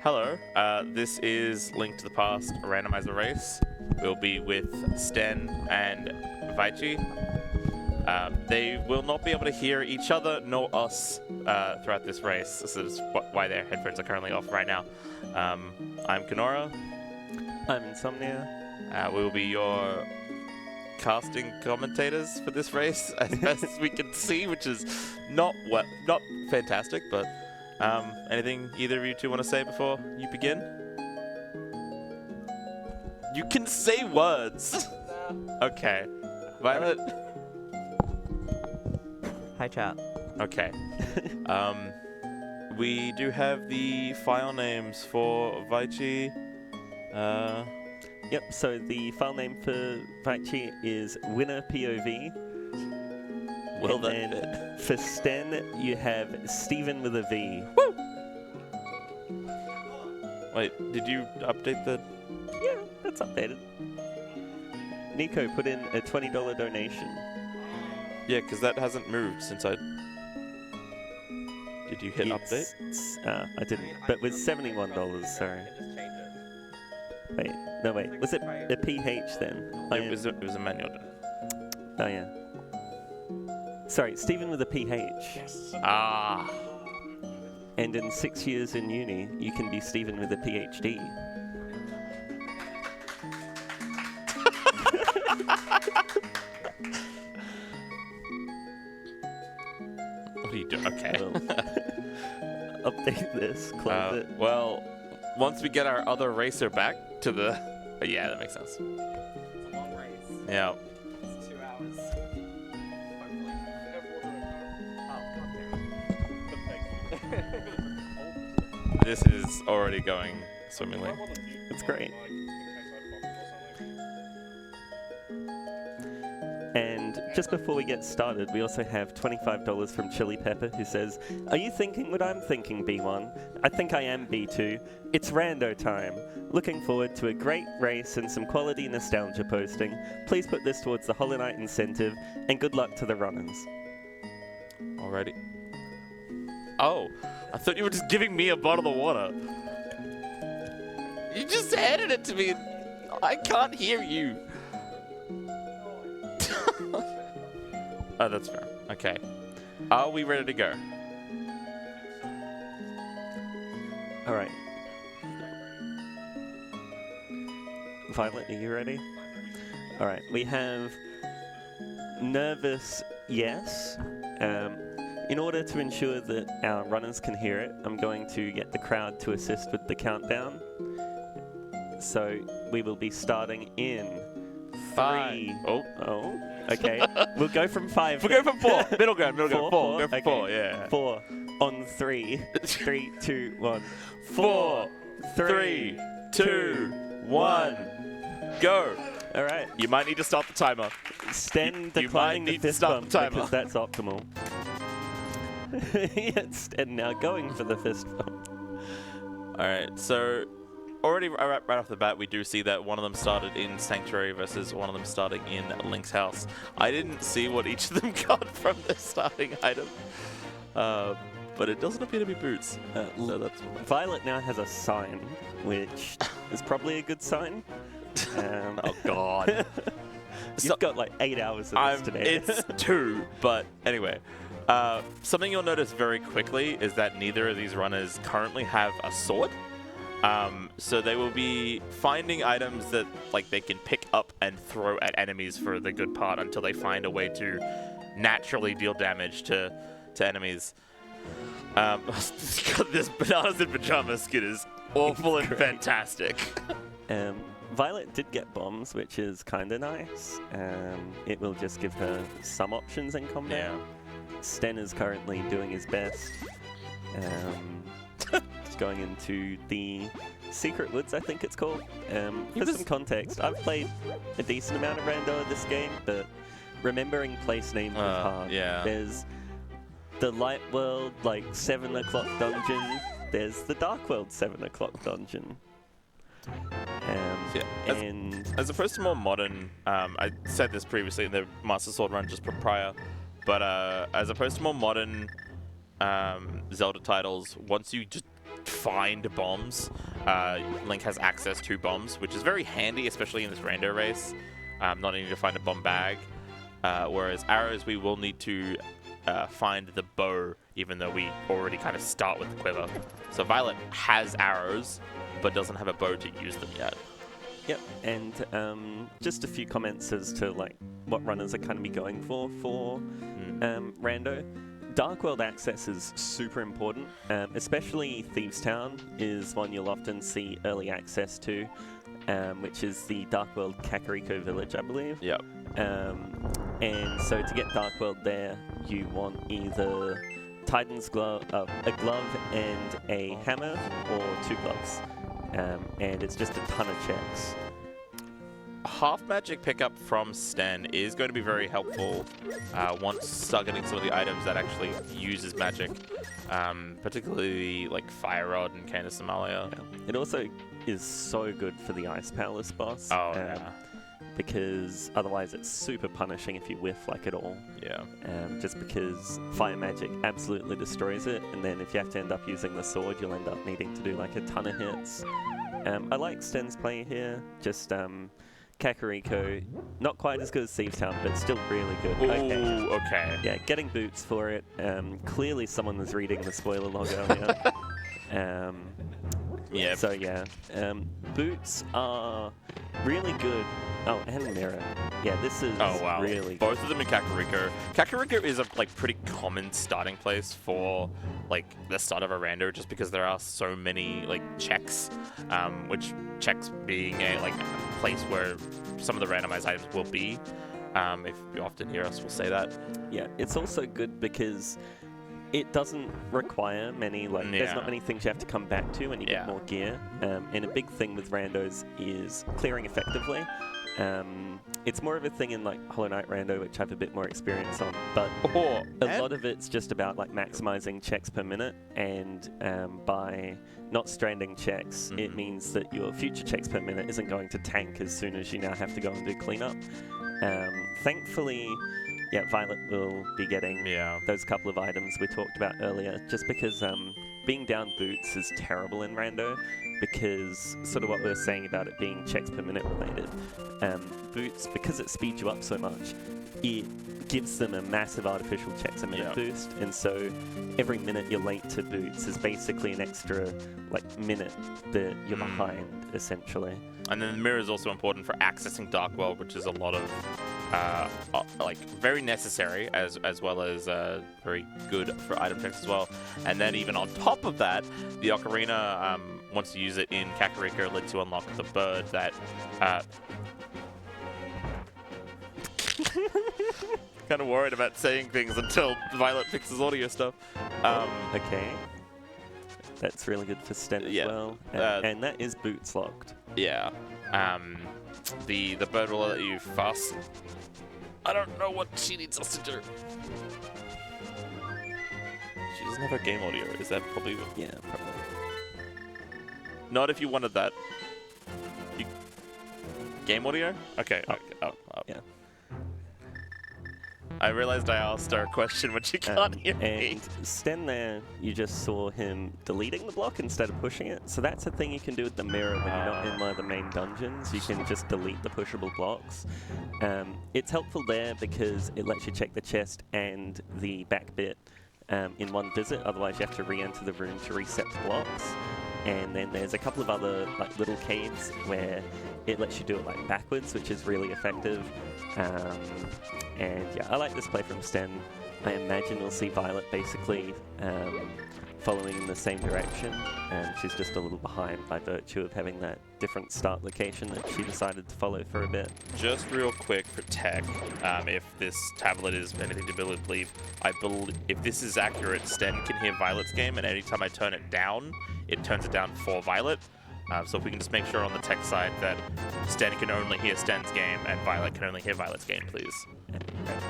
Hello, this is Link to the Past, a randomizer race. We'll be with Sten and Vichi. They will not be able to hear each other nor us throughout this race. This is why their headphones are currently off right now. I'm Kenora. I'm Insomnia. We will be your casting commentators for this race as best as we can see, which is not fantastic, but anything either of you two want to say before you begin? You can say words. Okay. Violet? Hi, chat. Okay. We do have the file names for Vichi. Yep, so the file name for Vichi is winner POV. Well and done. then for Sten, you have Steven with a V. Woo! Wait, did you update the... Yeah, that's updated. Nico put in a $20 donation. Yeah, because that hasn't moved since I... Did you hit update? I didn't, but with $71, sorry. Wait, no wait, was it a PH then? It was a manual. Oh yeah. Sorry, Stephen with a PH. Yes. Ah. And in 6 years in uni, you can be Stephen with a PhD. What are you doing? Okay. Well, update this, close it. Well, once we get our other racer back to the... yeah, that makes sense. It's a long race. Yeah. It's 2 hours. Hopefully. This is already going swimmingly. It's great. And just before we get started, we also have $25 from Chili Pepper, who says, "Are you thinking what I'm thinking, B1? I think I am, B2. It's rando time. Looking forward to a great race and some quality nostalgia posting. Please put this towards the Hollow Knight incentive, and good luck to the runners." Alrighty. Oh, I thought you were just giving me a bottle of water. You just handed it to me. I can't hear you. Oh, that's fair. Okay. Are we ready to go? All right. Violet, are you ready? All right. We have nervous yes. In order to ensure that our runners can hear it, I'm going to get the crowd to assist with the countdown. So we will be starting in 3. Oh. Okay. We'll go from 5. We'll go for 4. Middle ground. Four, Go for okay. 4, yeah. 4 on 3. 3, 2, 1. 4, 3, 2, 1. Go. All right. You might need to start the timer. Sten You declining might the need to fist start bump the timer. because that's optimal. Yes, Sten now going for the fist bump. Alright, so already right off the bat, we do see that one of them started in Sanctuary versus one of them starting in Link's house. I didn't see what each of them got from their starting item, but it doesn't appear to be boots. So that's Violet now has a sign, which is probably a good sign. oh god. You've got like 8 hours of this today. It's 2, but anyway. Something you'll notice very quickly is that neither of these runners currently have a sword. So they will be finding items that like they can pick up and throw at enemies for the good part until they find a way to naturally deal damage to enemies. This bananas in pajamas skin is awful and fantastic. Violet did get bombs, which is kind of nice. It will just give her some options in combat. Yeah. Sten is currently doing his best. Just going into the Secret Woods, I think it's called. For some context, I've played a decent amount of rando in this game, but remembering place names is hard. Yeah. There's the Light World, like 7 o'clock dungeon. There's the Dark World 7 o'clock dungeon. As opposed to more modern, I said this previously in the Master Sword run just prior, but as opposed to more modern Zelda titles, once you just find bombs. Link has access to bombs, which is very handy, especially in this rando race. Not needing to find a bomb bag. Whereas arrows, we will need to find the bow, even though we already kind of start with the quiver. So Violet has arrows, but doesn't have a bow to use them yet. Yep, and just a few comments as to like what runners are kind of be going for rando. Dark World access is super important, especially Thieves Town is one you'll often see early access to, which is the Dark World Kakariko village, I believe. Yep. And so to get Dark World there, you want either Titan's glove, a glove and a hammer, or 2 gloves. And it's just a ton of checks. Half magic pickup from Sten is going to be very helpful once start getting some of the items that actually uses magic, particularly like Fire Rod and Candace Amalia. Yeah. It also is so good for the Ice Palace boss. Oh, yeah. Because otherwise it's super punishing if you whiff like at all. Yeah. Just because fire magic absolutely destroys it, and then if you have to end up using the sword, you'll end up needing to do like a ton of hits. I like Sten's play here, just Kakariko, not quite as good as Thieves Town, but still really good. Ooh, okay. Yeah, getting boots for it. Clearly someone was reading the spoiler log earlier. Yeah. So yeah, boots are really good. Oh, and mirror. Yeah, this is really Both of them in Kakariko. Kakariko is a pretty common starting place for the start of a rando, just because there are so many checks, which checks being a place where some of the randomized items will be. If you often hear us, we'll say that. Yeah, it's also good because it doesn't require many, there's not many things you have to come back to when you get more gear. And a big thing with randos is clearing effectively. It's more of a thing in Hollow Knight Rando, which I have a bit more experience on, but a lot of it's just about maximizing checks per minute, and by not stranding checks, it means that your future checks per minute isn't going to tank as soon as you now have to go and do cleanup. Thankfully, Violet will be getting those couple of items we talked about earlier, just because being down boots is terrible in Rando, because sort of what we were saying about it being checks per minute related. Boots, because it speeds you up so much, it gives them a massive artificial checks a minute boost, and so every minute you're late to boots is basically an extra minute that you're behind, essentially. And then the mirror is also important for accessing Dark World, which is a lot of very necessary as well as very good for item checks as well. And then even on top of that, the ocarina, once you use it in Kakariko, lets you unlock the bird that kind of worried about saying things until Violet fixes audio stuff. Okay. That's really good for Sten as well. And that is boots locked. Yeah. The bird will let you fuss. I don't know what she needs us to do. She doesn't have her game audio. Is that probably... Yeah, probably. Not if you wanted that. Game audio? Okay. Up. Yeah. I realized I asked her a question when she can't hear me. And Sten there, you just saw him deleting the block instead of pushing it. So that's a thing you can do with the mirror when you're not in one of the main dungeons. You can just delete the pushable blocks. It's helpful there because it lets you check the chest and the back bit in one visit. Otherwise, you have to re-enter the room to reset the blocks. And then there's a couple of other little caves where it lets you do it backwards, which is really effective. And yeah, I like this play from Sten. I imagine we'll see Violet basically following in the same direction. She's just a little behind by virtue of having that different start location that she decided to follow for a bit. Just real quick for tech, if this tablet is anything to believe, if this is accurate, Sten can hear Violet's game, and anytime I turn it down, it turns it down for Violet. So if we can just make sure on the tech side that Sten can only hear Sten's game and Violet can only hear Violet's game, please.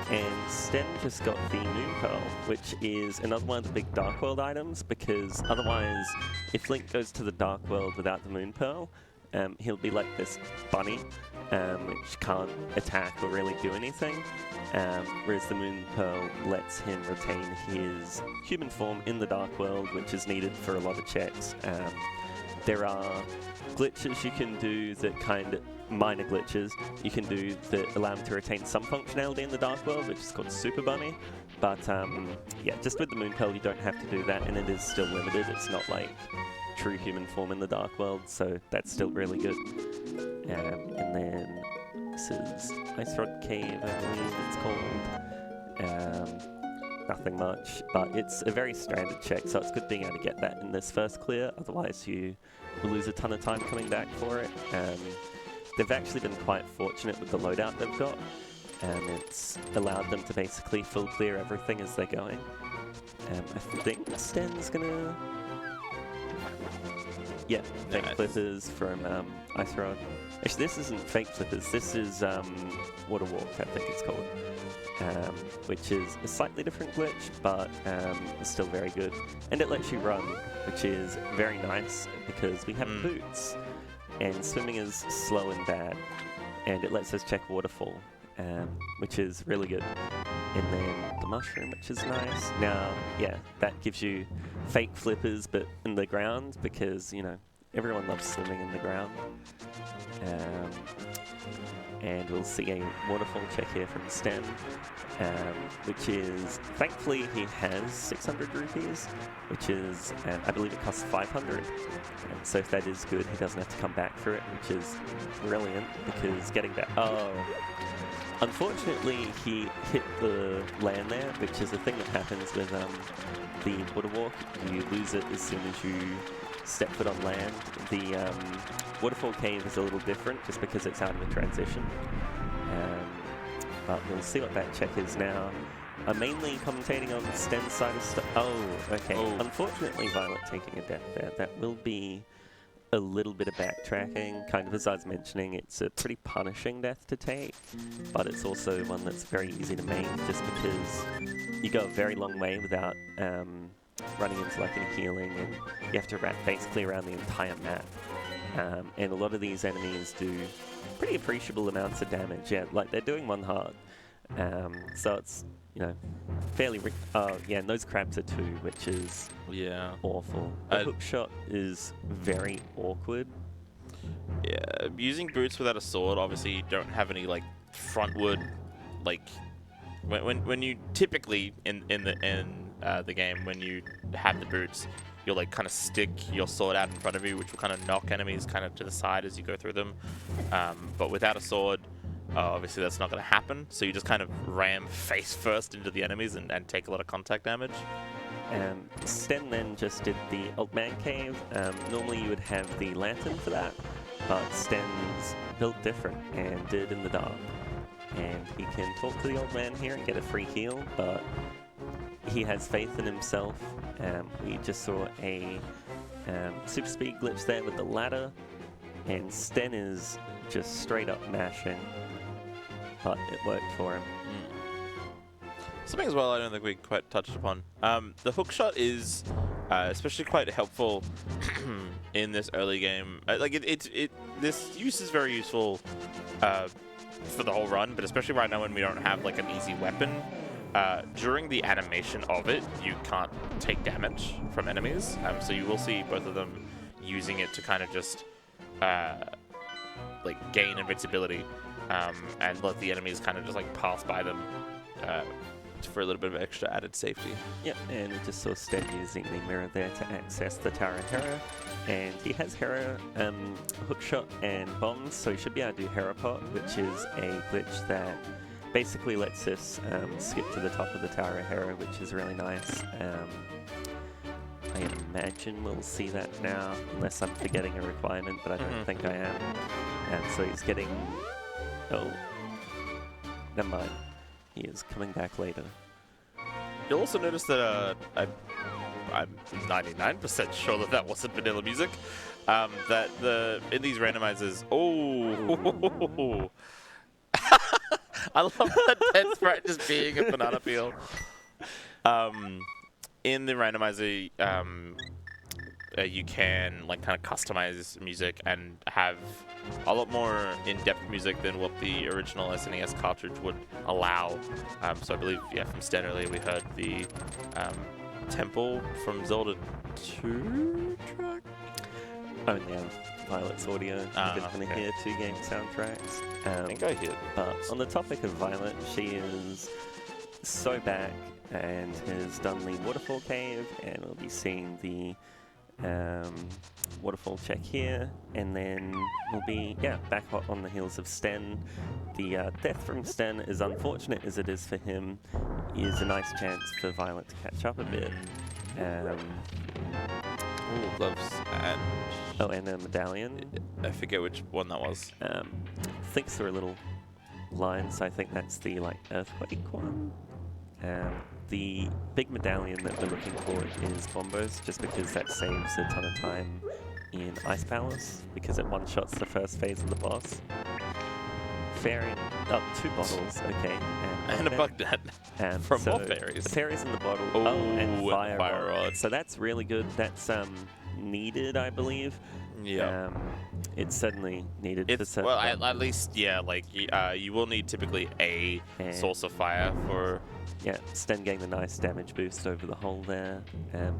And Sten just got the Moon Pearl, which is another one of the big Dark World items, because otherwise, if Link goes to the Dark World without the Moon Pearl, he'll be like this bunny, which can't attack or really do anything. whereas the Moon Pearl lets him retain his human form in the Dark World, which is needed for a lot of checks. There are glitches you can do that minor glitches you can do that allow him to retain some functionality in the Dark World, which is called Super Bunny. But yeah, just with the Moon Pearl you don't have to do that, and it is still limited. It's not like true human form in the Dark World, so that's still really good. And then this is Ice Rod Cave, I believe it's called. Nothing much, but it's a very standard check, so it's good being able to get that in this first clear, otherwise you will lose a ton of time coming back for it. They've actually been quite fortunate with the loadout they've got, and it's allowed them to basically full clear everything as they're going. I think Sten's gonna... Yeah, fake flippers from Ice Rod. Actually, this isn't fake flippers, this is Water Walk, I think it's called. Which is a slightly different glitch, but it's still very good. And it lets you run, which is very nice because we have boots, and swimming is slow and bad, and it lets us check waterfall, which is really good. And then the mushroom, which is nice. Now, yeah, that gives you fake flippers, but in the ground, because, you know, everyone loves swimming in the ground. And we'll see a waterfall check here from Sten, which is, thankfully he has 600 rupees, which is, I believe it costs 500, so if that is good, he doesn't have to come back for it, which is brilliant, because getting back, unfortunately he hit the land there, which is a thing that happens with the water walk. You lose it as soon as you step foot on land. The waterfall cave is a little different just because it's out of a transition. But we'll see what that check is now. I'm mainly commentating on Sten's side of stuff. Oh, okay. Oh. Unfortunately, Violet taking a death there. That will be a little bit of backtracking. Kind of as I was mentioning, it's a pretty punishing death to take, but it's also one that's very easy to make just because you go a very long way without running into like any healing, and you have to wrap basically around the entire map. And a lot of these enemies do pretty appreciable amounts of damage. Yeah, like they're doing one heart. So it's, you know, fairly... yeah, and those crabs are two, which is awful. The hook shot is very awkward. Yeah, using boots without a sword, obviously you don't have any like frontward, like when you typically in the game, when you have the boots, you'll like kind of stick your sword out in front of you, which will kind of knock enemies kind of to the side as you go through them. But without a sword, obviously that's not going to happen. So you just kind of ram face first into the enemies and take a lot of contact damage. Sten then just did the Old Man Cave. Normally you would have the lantern for that, but Sten's built different and did in the dark. And he can talk to the old man here and get a free heal, but he has faith in himself. We just saw a super speed glitch there with the ladder, and Sten is just straight up mashing, but it worked for him. Something as well I don't think we quite touched upon. The hook shot is especially quite helpful in this early game. This use is very useful for the whole run, but especially right now when we don't have like an easy weapon. During the animation of it, you can't take damage from enemies, so you will see both of them using it to kind of just like gain invincibility and let the enemies kind of just like pass by them for a little bit of extra added safety. Yep, and we just saw Sten using the mirror there to access the Tower of Hera, and he has Hera hookshot and bombs, so he should be able to do Hera Pot, which is a glitch that basically lets us skip to the top of the Tower of Hera, which is really nice. I imagine we'll see that now, unless I'm forgetting a requirement, but I don't think I am. So he's getting... Oh, never mind. He is coming back later. You'll also notice that I'm 99% sure that that wasn't vanilla music. That in these randomizers... Oh! I love that dead sprite just being a banana peel. In the randomizer, you can like kind of customize music and have a lot more in-depth music than what the original SNES cartridge would allow. So I believe, from Sten earlier we heard the Temple from Zelda 2 track. Only on Violet's audio. You're going to hear 2 game soundtracks. I think I hear. But on the topic of Violet, she is so back and has done the Waterfall Cave, and we'll be seeing the Waterfall check here, and then we'll be back hot on the heels of Sten. The death from Sten, as unfortunate as it is for him, is a nice chance for Violet to catch up a bit. Gloves and... Oh, and a medallion. I forget which one that was. Thinks through a little line, so I think that's the earthquake one. The big medallion that we're looking for is Bombos, just because that saves a ton of time in Ice Palace, because it one-shots the first phase of the boss. Fairy, 2 bottles, okay. And a bug net from more fairies. The fairies in the bottle. Oh, and fire rod. So that's really good. That's needed, I believe. Yeah. It's certainly needed for certain. Well, at least, you will need typically a source of fire for... Yeah, Sten getting the nice damage boost over the hole there,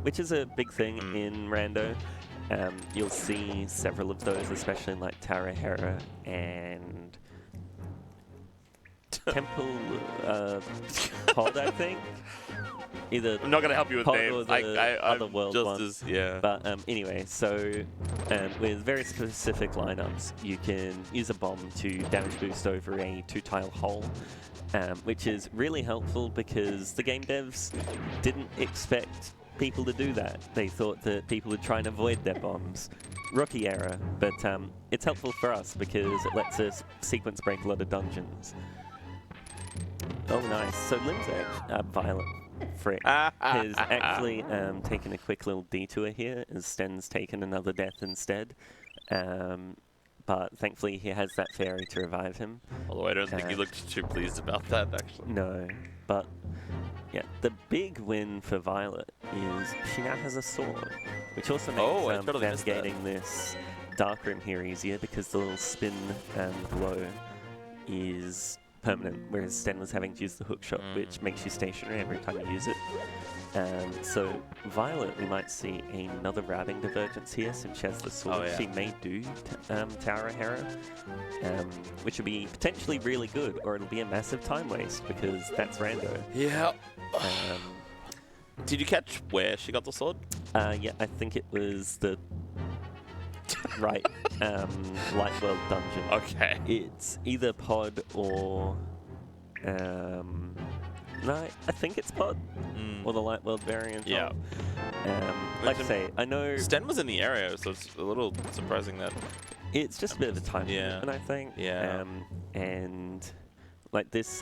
which is a big thing in Rando. You'll see several of those, especially in like Tara Hera and Temple Pod, I think. Either I'm not going to help you with Pod names. or the other world just one. yeah. But anyway, so with very specific lineups, you can use a bomb to damage boost over a 2-tile hole. Which is really helpful because the game devs didn't expect people to do that. They thought that people would try and avoid their bombs. Rookie error, but it's helpful for us because it lets us sequence break a lot of dungeons. Oh, nice. So Lim's Violet Frick has actually taken a quick little detour here as Sten's taken another death instead. But thankfully he has that fairy to revive him. Although I don't think he looked too pleased about that, actually. No, but the big win for Violet is she now has a sword, which also makes navigating this dark room here easier because the little spin glow is permanent, whereas Sten was having to use the hook shot, which makes you stationary every time you use it. So Violet, we might see another routing divergence here since she has the sword. She may do Tower of Hera, which would be potentially really good, or it'll be a massive time waste because that's rando. Yeah. Did you catch where she got the sword? Yeah, I think it was the right Light World dungeon. Okay. It's either Pod or no, I think it's Pod or the Light World variant. Yeah. Like I say, I know Sten was in the area, so it's a little surprising that it's just a bit of a time movement, I think. Yeah. And like this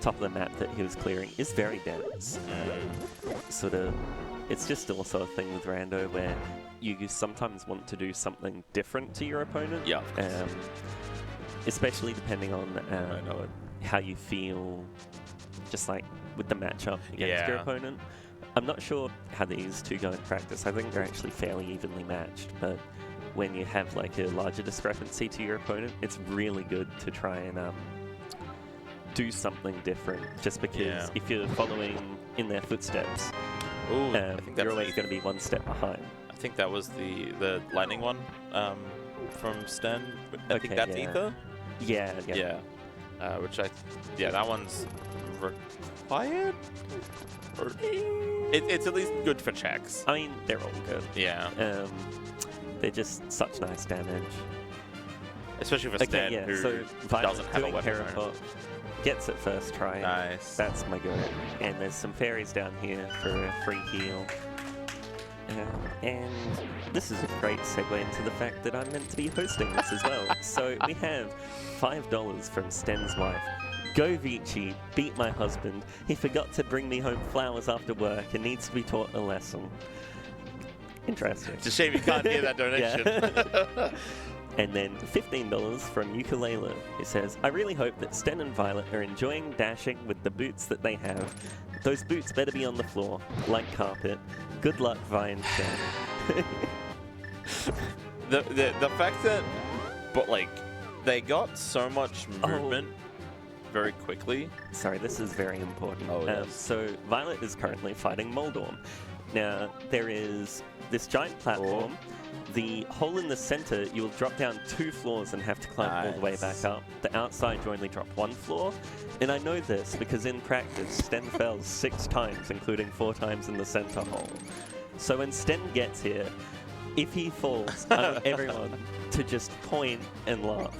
top of the map that he was clearing is very dense. Sort of, it's just also a thing with rando where you sometimes want to do something different to your opponent. Yeah. Especially depending on how you feel, just like with the matchup against your opponent. I'm not sure how these two go in practice. I think they're actually fairly evenly matched, but when you have like a larger discrepancy to your opponent, it's really good to try and do something different, just because if you're following in their footsteps, you're always going to be one step behind. I think that was the lightning one from Sten. I think that's Ether. Yeah. That one's required? Or it's at least good for checks. I mean, they're all good. Yeah. They're just such nice damage. Especially for Sten, who so doesn't have a weapon. Gets it first try. Nice. That's my go. And there's some fairies down here for a free heal. And this is a great segue into the fact that I'm meant to be hosting this as well. So we have $5 from Sten's wife. Go Vici, beat my husband. He forgot to bring me home flowers after work and needs to be taught a lesson. Interesting. It's a shame you can't hear that donation. And then $15 from Ukulele. It says, I really hope that Sten and Violet are enjoying dashing with the boots that they have. Those boots better be on the floor, like carpet. Good luck, Vine Sten. The fact that, but like, they got so much movement very quickly. Sorry, this is very important. Oh, yes. So Violet is currently fighting Moldorm. Now, there is this giant platform. The hole in the center, you'll drop down 2 floors and have to climb all the way back up. The outside, you only drop 1 floor. And I know this because in practice, Sten fell 6 times, including 4 times in the center hole. So when Sten gets here, if he falls, I want everyone to just point and laugh.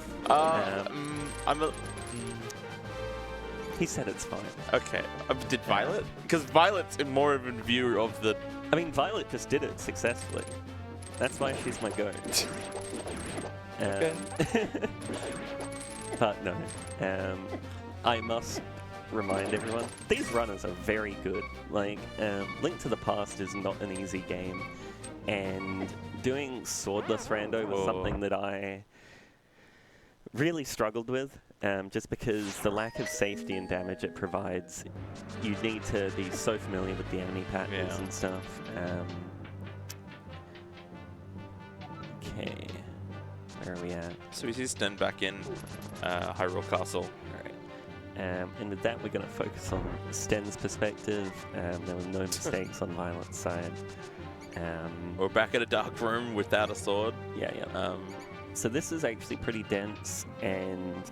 He said it's fine. Okay. Did Violet? Because Violet's more of in view of the... I mean, Violet just did it successfully. That's why she's my goat. Okay. But no. I must remind everyone, these runners are very good. Like, Link to the Past is not an easy game. And doing swordless rando was something that I really struggled with, just because the lack of safety and damage it provides. You need to be so familiar with the enemy patterns and stuff. Okay, where are we at? So we see Sten back in Hyrule Castle. And with that, we're going to focus on Sten's perspective. There were no mistakes on Violet's side. We're back at a dark room without a sword. Yeah. So this is actually pretty dense, and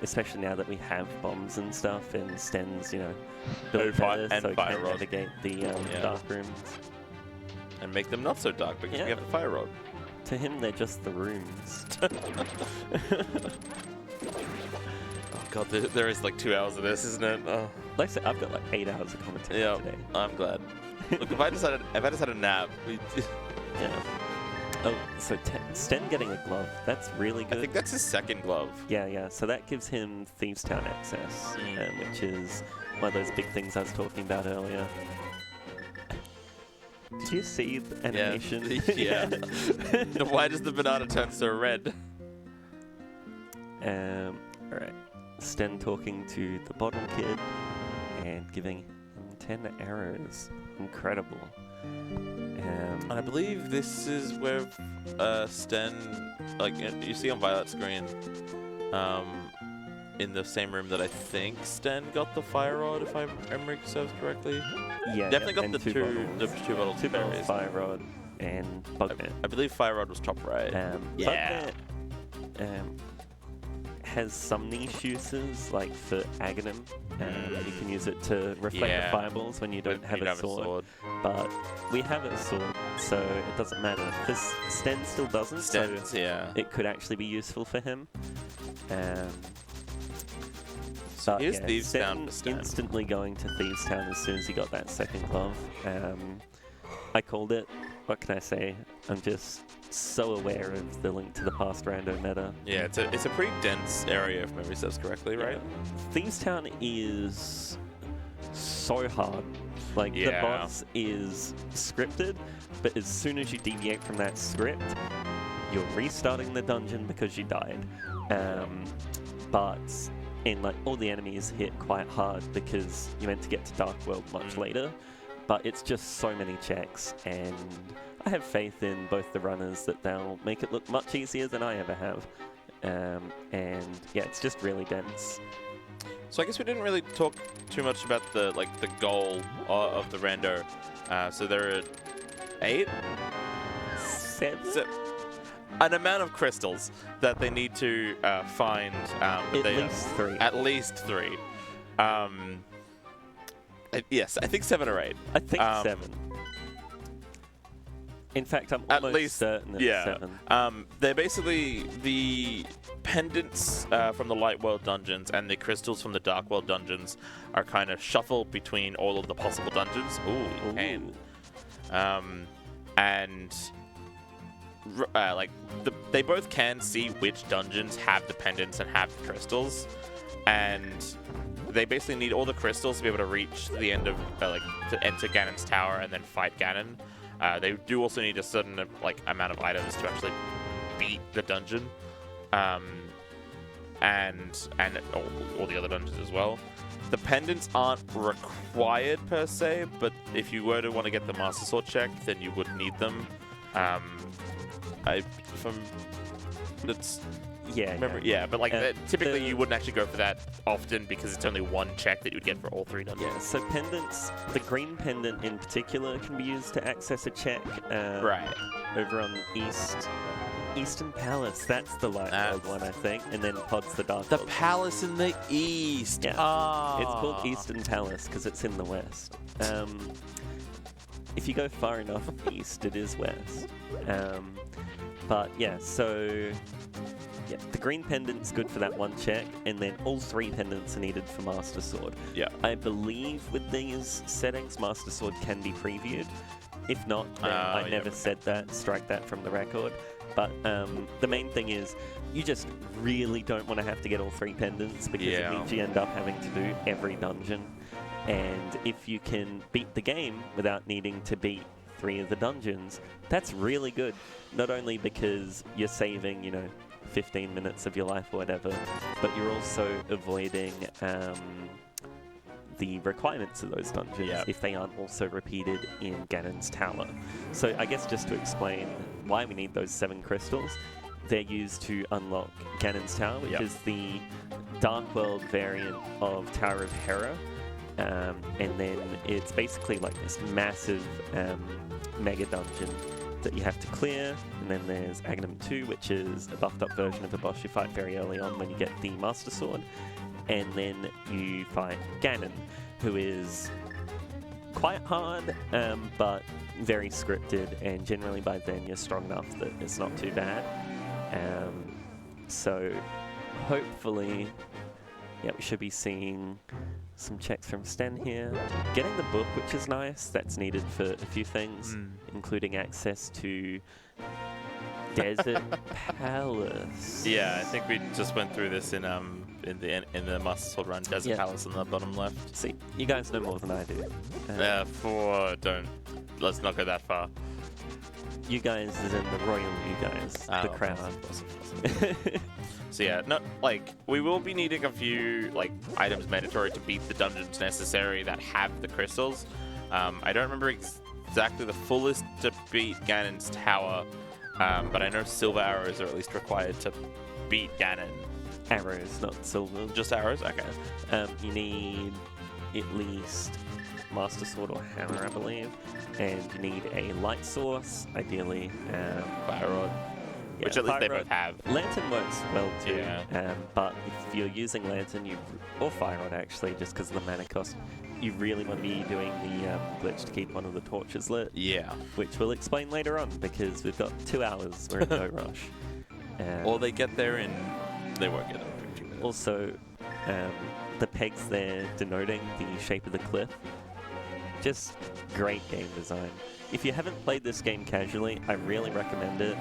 especially now that we have bombs and stuff, and Sten's, built better, so he can navigate the dark rooms. And make them not so dark because we have the fire rod. To him, they're just the rooms. Oh god, there is like 2 hours of this, isn't it? Oh. Like I said, I've got like 8 hours of commentary today. I'm glad. Look, if I just had a nap. Yeah. Oh, so Sten getting a glove. That's really good. I think that's his second glove. Yeah. So that gives him Thieves' Town access, which is one of those big things I was talking about earlier. Did you see the animation? Yeah. Why does the banana turn so red? Alright. Sten talking to the bottom kid and giving him 10 arrows. Incredible. And I believe this is where Sten, like you see on Violet's screen, in the same room that I think Sten got the fire rod, if I remember serves correctly. Yeah, definitely got the two bottles. 2 bottles fire rod and Bugbear. I believe fire rod was top right. Bugbear has some niche uses, like for Aghanim. You can use it to reflect the fireballs when you don't have a sword. But we have a sword, so it doesn't matter. This Sten still doesn't, so it could actually be useful for him. So here's Thieves' Sten Town for Sten. instantly going to Thieves' Town as soon as he got that second glove. I called it. What can I say? I'm just so aware of the Link to the Past rando meta. Yeah, it's a pretty dense area, if memory serves correctly, right? Thieves' Town is so hard. Like, the boss is scripted, but as soon as you deviate from that script, you're restarting the dungeon because you died. And all the enemies hit quite hard because you're meant to get to Dark World much later. But it's just so many checks, and I have faith in both the runners that they'll make it look much easier than I ever have. And yeah, it's just really dense. So I guess we didn't really talk too much about the goal of the rando. So there are 8? 7? An amount of crystals that they need to find. At least 3. At least 3. Yes, I think 7 or 8. I think 7. In fact, I'm almost certain it's 7. They're basically the pendants from the Light World dungeons and the crystals from the Dark World dungeons are kind of shuffled between all of the possible dungeons. They both can see which dungeons have the pendants and have the crystals, and they basically need all the crystals to be able to reach the end of to enter Ganon's tower and then fight Ganon. They do also need a certain amount of items to actually beat the dungeon. and all the other dungeons as well. The pendants aren't required per se, but if you were to want to get the Master Sword check, then you would need them. But like typically you wouldn't actually go for that often because it's only one check that you would get for all 3 dungeons. Yeah, so pendants, the green pendant in particular can be used to access a check. Right. Over on Eastern Palace, that's the light world one, I think, and then Pod's the dark The world. palace in the east. Yeah. Ah. It's called Eastern Palace because it's in the west. If you go far enough east, it is west. But yeah, so yeah, the green pendant's good for that one check, and then all 3 pendants are needed for Master Sword. Yeah. I believe with these settings, Master Sword can be previewed. If not, then I never said that. Strike that from the record. But the main thing is, you just really don't want to have to get all 3 pendants because it means you end up having to do every dungeon. And if you can beat the game without needing to beat 3 of the dungeons, that's really good. Not only because you're saving, 15 minutes of your life or whatever, but you're also avoiding the requirements of those dungeons if they aren't also repeated in Ganon's Tower. So I guess just to explain why we need those 7 crystals, they're used to unlock Ganon's Tower, which is the Dark World variant of Tower of Hera. And then it's basically like this massive mega dungeon that you have to clear. And then there's Aghanim 2, which is a buffed up version of the boss you fight very early on when you get the Master Sword. And then you fight Ganon, who is quite hard, but very scripted, and generally by then you're strong enough that it's not too bad. So hopefully, we should be seeing some checks from Sten here. Getting the book, which is nice, that's needed for a few things, including access to Desert Palace. Yeah, I think we just went through this in the Master Sword run. Desert Palace on the bottom left. See, you guys know more than I do. Let's not go that far. You guys is in the royal you guys, the crown. So yeah, we will be needing a few items mandatory to beat the dungeons necessary that have the crystals. I don't remember exactly the full list to beat Ganon's Tower, but I know silver arrows are at least required to beat Ganon. Arrows, not silver. Just arrows? Okay. You need at least Master Sword or Hammer, I believe. And you need a light source, ideally. Fire Rod. Which at least they both have. Lantern works well too. Yeah. But if you're using Lantern, or Fire Rod actually, just because of the mana cost, you really want to be doing the glitch to keep one of the torches lit. Yeah. Which we'll explain later on, because we've got 2 hours. We're in no rush. Or they get there in... They won't get there in 15 minutes. Also, the pegs there denoting the shape of the cliff. Just great game design. If you haven't played this game casually, I really recommend it.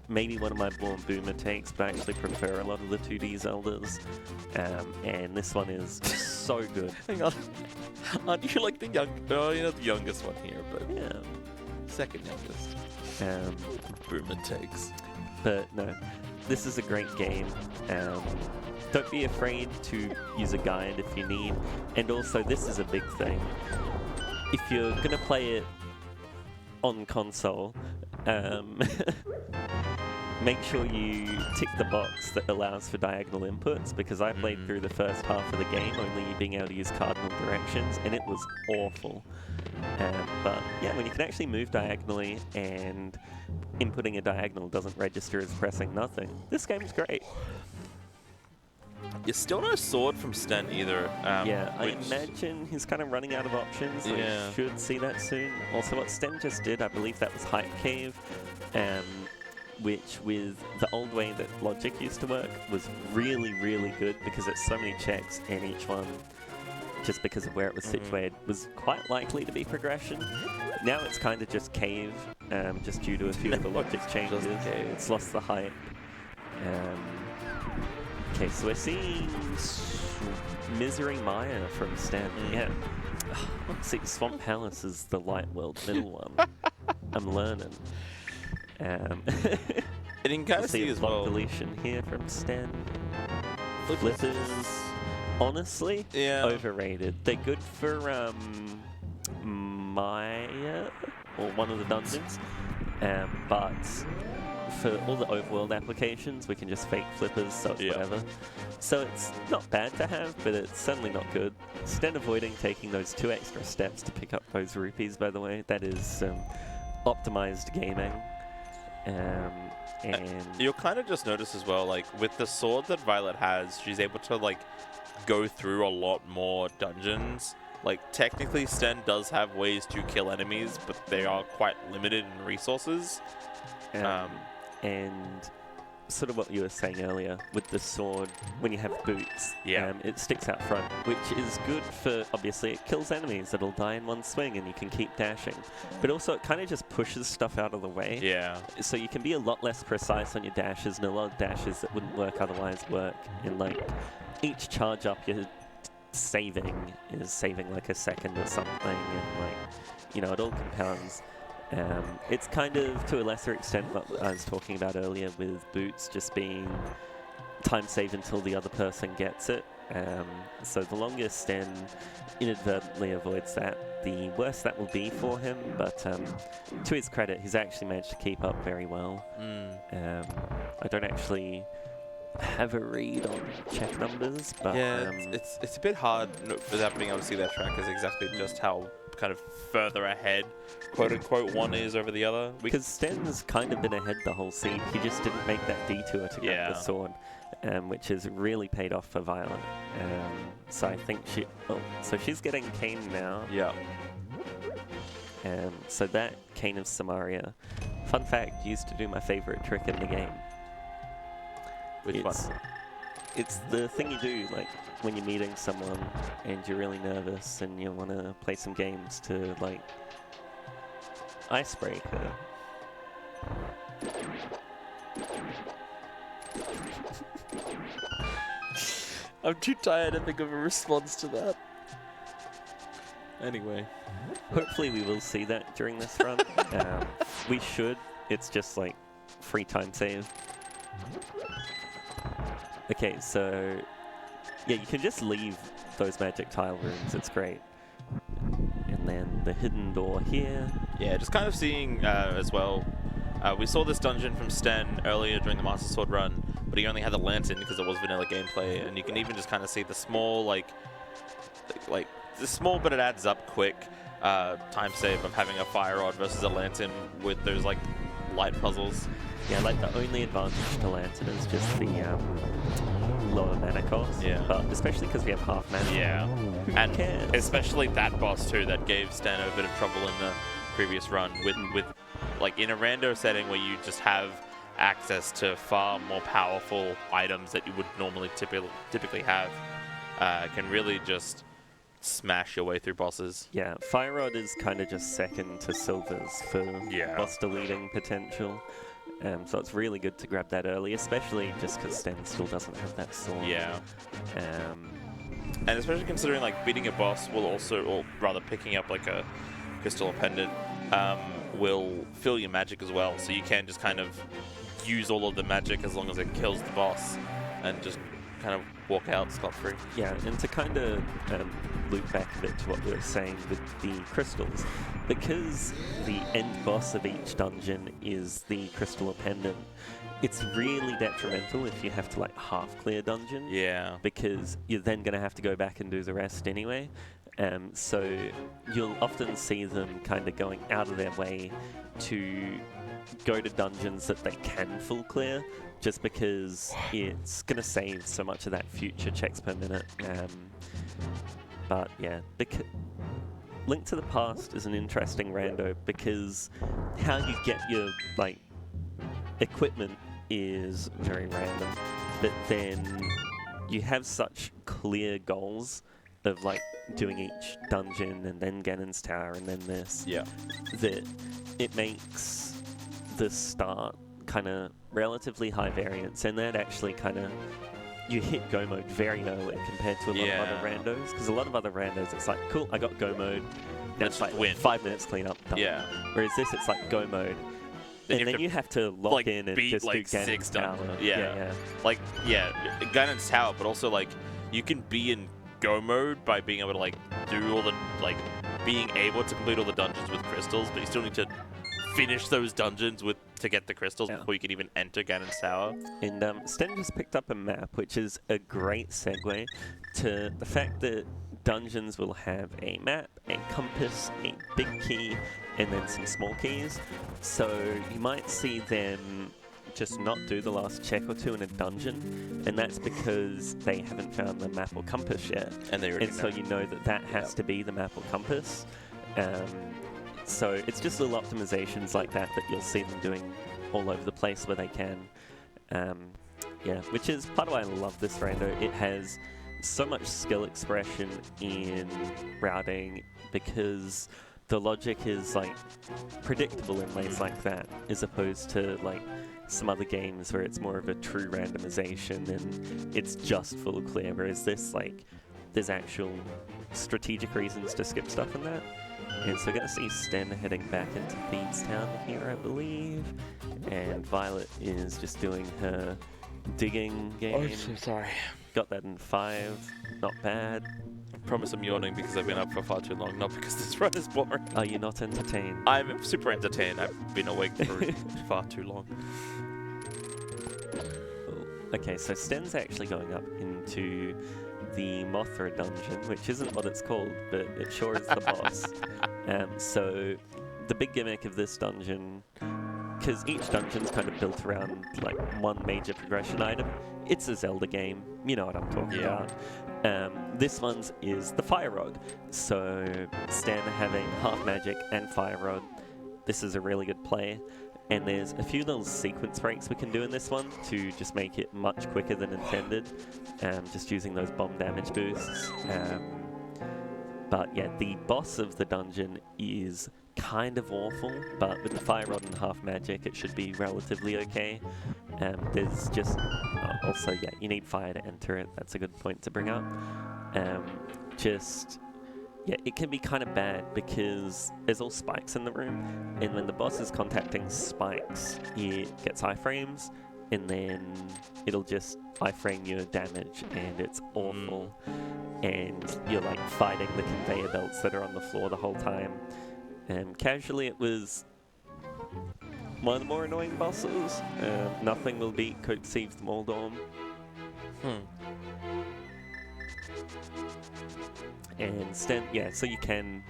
Maybe one of my Born Boomer takes, but I actually prefer a lot of the 2D Zeldas. And this one is so good. Hang on. Aren't you like the young... Oh, you're not the youngest one here, but... Yeah. Second youngest. Boomer takes. But no, this is a great game. Don't be afraid to use a guide if you need. And also, this is a big thing. If you're going to play it on console, make sure you tick the box that allows for diagonal inputs, because I played through the first half of the game only being able to use cardinal directions, and it was awful. But yeah, when you can actually move diagonally and inputting a diagonal doesn't register as pressing nothing, this game's great. You're still no sword from Sten either. I imagine he's kind of running out of options. So we should see that soon. Also, what Sten just did, I believe that was Hype Cave, which with the old way that logic used to work was really, really good, because it's so many checks, and each one, just because of where it was situated, was quite likely to be progression. Now it's kind of just cave, just due to a few of the logic changes. It's lost the hype. Okay, so we're seeing Misery Maya from Sten. Yeah. See, Swamp Palace is the light world middle one. I'm learning. And you can kind of See see a as block well. deletion here from Sten. Flippers, honestly, Yeah. overrated. They're good for Maya or one of the dungeons, but for all the overworld applications, we can just fake flippers, so it's whatever. So it's not bad to have, but it's certainly not good. Sten avoiding taking those 2 extra steps to pick up those rupees, by the way. That is optimized gaming. And You'll kind of just notice as well, like with the sword that Violet has, she's able to like go through a lot more dungeons. Like technically, Sten does have ways to kill enemies, but they are quite limited in resources. And sort of what you were saying earlier with the sword, when you have boots, it sticks out front, which is good for, obviously, it kills enemies that'll die in one swing and you can keep dashing. But also, it kind of just pushes stuff out of the way. Yeah. So you can be a lot less precise on your dashes, and a lot of dashes that wouldn't work otherwise work. And like, each charge up you're saving is saving like a second or something, and like, you know, it all compounds. It's kind of, to a lesser extent, what I was talking about earlier with boots just being time save until the other person gets it. So the longer Sten inadvertently avoids that, the worse that will be for him. But to his credit, he's actually managed to keep up very well. I don't actually have a read on check numbers, but it's a bit hard without being able to see their trackers exactly just how kind of further ahead, quote unquote, one is over the other. Because Sten's kind of been ahead the whole seat. He just didn't make that detour to grab the sword, which has really paid off for Violet. So I think so she's getting Cane now. Yeah. So that Cane of Samaria, fun fact, used to do my favorite trick in the game. Which one? It's the thing you do, like, when you're meeting someone and you're really nervous and you want to play some games to, like, icebreaker. I'm too tired to think of a response to that. Anyway. Hopefully we will see that during this run. We should. It's just, like, free time save. Okay, so yeah, you can just leave those magic tile rooms. It's great. And then the hidden door here. Yeah, just kind of seeing as well. We saw this dungeon from Sten earlier during the Master Sword run, but he only had the lantern because it was vanilla gameplay, and you can even just kind of see the small, like the small, but it adds up quick time save of having a fire rod versus a lantern with those like light puzzles. Yeah, like the only advantage to lantern is just the lower mana cost. Yeah. But especially because we have half mana. Yeah. And cares? especially that boss too that gave Stan a bit of trouble in the previous run with like in a rando setting where you just have access to far more powerful items that you would normally typically have, can really just smash your way through bosses. Yeah, Fire Rod is kind of just second to Silver's for boss deleting potential. So it's really good to grab that early, especially just because Sten still doesn't have that sword. Yeah. And especially considering like beating a boss will also, or rather picking up like a crystal pendant, will fill your magic as well. So you can just kind of use all of the magic as long as it kills the boss and just kind of walk out scot-free. Yeah, and to kind of loop back a bit to what we were saying with the crystals, because the end boss of each dungeon is the crystal pendant, it's really detrimental if you have to like half clear dungeon. Yeah. Because you're then going to have to go back and do the rest anyway. So you'll often see them kind of going out of their way to go to dungeons that they can full clear, just because it's going to save so much of that future checks per minute. But yeah, Link to the Past is an interesting rando because how you get your like equipment is very random, but then you have such clear goals of like doing each dungeon and then Ganon's Tower and then this, that it makes the start kind of relatively high variance, and that actually kind of, you hit go mode very early compared to a lot of other randos, because a lot of other randos it's like, cool, I got go mode, now it's like win. 5 minutes clean up, done. Yeah. Whereas this, it's like go mode, Then and then you have to lock like in and beat just like do Ganon's 6 Tower. dungeons. Yeah. Like Ganon's Tower, but also like you can be in go mode by being able to like do all the like being able to complete all the dungeons with crystals, but you still need to finish those dungeons to get the crystals before you can even enter Ganon's Tower. And Sten just picked up a map, which is a great segue to the fact that dungeons will have a map, a compass, a big key, and then some small keys. So you might see them just not do the last check or two in a dungeon, and that's because they haven't found the map or compass yet. And they already know. So you know that has to be the map or compass. So it's just little optimizations like that you'll see them doing all over the place where they can. Which is part of why I love this rando. It has so much skill expression in routing because the logic is like predictable in ways like that, as opposed to like some other games where it's more of a true randomization and it's just full clear. Whereas this, like, there's actual strategic reasons to skip stuff in that. And so we're going to see Sten heading back into Beanstown here, I believe. And Violet is just doing her digging game. I'm so sorry. Got that in 5. Not bad. I promise I'm yawning because I've been up for far too long, not because this run is boring. Are you not entertained? I'm super entertained. I've been awake for far too long. Okay, so Sten's actually going up into the Mothra dungeon, which isn't what it's called, but it sure is the boss. So the big gimmick of this dungeon, because each dungeon's kind of built around like one major progression item, it's a Zelda game, you know what I'm talking about. This one's is the Fire Rod. So Sten having half magic and Fire Rod, this is a really good play. And there's a few little sequence breaks we can do in this one to just make it much quicker than intended, just using those bomb damage boosts. But yeah, the boss of the dungeon is kind of awful, but with the Fire Rod and half magic, it should be relatively okay. There's just... also, yeah, you need fire to enter it. That's a good point to bring up. Yeah, it can be kind of bad because there's all spikes in the room, and when the boss is contacting spikes, it gets iframes, and then it'll just iframe your damage, and it's awful. And you're like fighting the conveyor belts that are on the floor the whole time. Casually, it was one of the more annoying bosses. Nothing will beat Coke Thieves the Moldorm. And Sten, yeah, so you can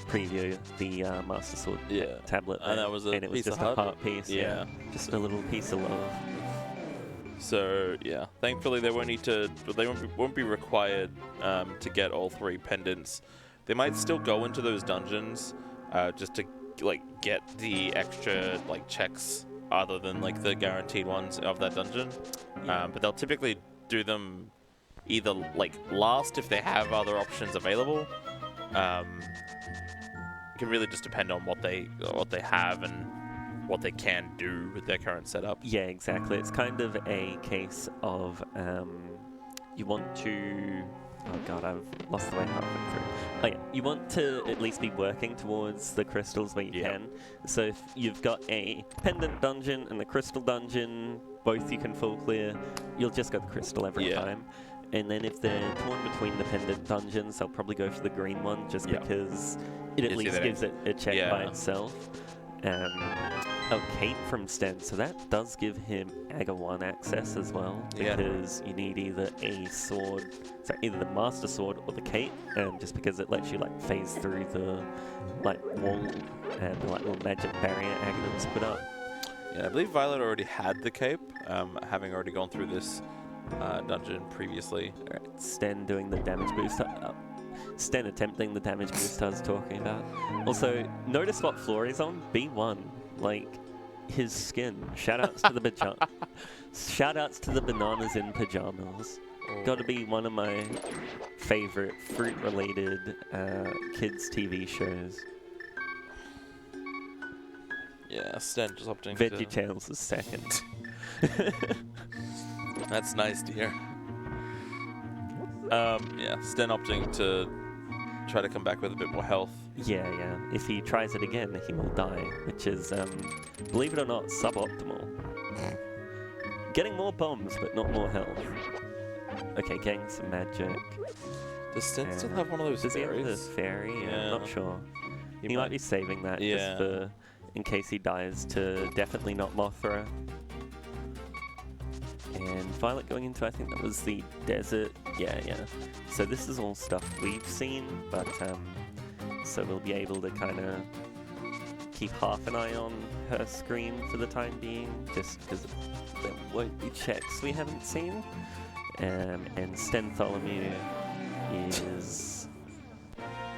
preview the Master Sword tablet. And that was and it was piece just of a heart piece. Yeah, just a little piece of love. So yeah, thankfully they won't be required to get all 3 pendants. They might still go into those dungeons just to like get the extra like checks other than like the guaranteed ones of that dungeon. But they'll typically do them either like last if they have other options available. It can really just depend on what they have and what they can do with their current setup. Yeah, exactly. It's kind of a case of you want to... Oh god, I've lost the way halfway through. Oh yeah, you want to at least be working towards the crystals where you can. So if you've got a pendant dungeon and the crystal dungeon, both you can full clear, you'll just go the crystal every time. And then if they're torn between the pendant dungeons, they'll probably go for the green one just because it at least gives it a check by itself. Cape from Sten, so that does give him Aga 1 access as well, because you need either a sword, so either the Master Sword or the Cape, just because it lets you like phase through the like wall and the like little magic barrier Agadon's put up. Yeah, I believe Violet already had the Cape, having already gone through this dungeon previously. Alright, Sten doing the damage boost. Sten attempting the damage boost I was talking about. Also, notice what floor he's on? B1. Like, his skin. Shoutouts to the Shoutouts to the bananas in pajamas. Gotta be one of my favorite fruit-related kids' TV shows. Yeah, Sten just opting Veggie Tales is second. That's nice to hear. Yeah, Sten opting to try to come back with a bit more health. Yeah. If he tries it again, he will die, which is, believe it or not, suboptimal. Getting more bombs, but not more health. Okay, getting some magic. Does Sten still have one of those Does he have the fairies? fairy? Yeah. I'm not sure. He might be saving that Yeah. just for, in case he dies, to definitely not Mothra. And Violet going into, I think that was the desert. Yeah. So this is all stuff we've seen, but so we'll be able to kind of keep half an eye on her screen for the time being, just because there won't be checks we haven't seen. And Stentholomew is...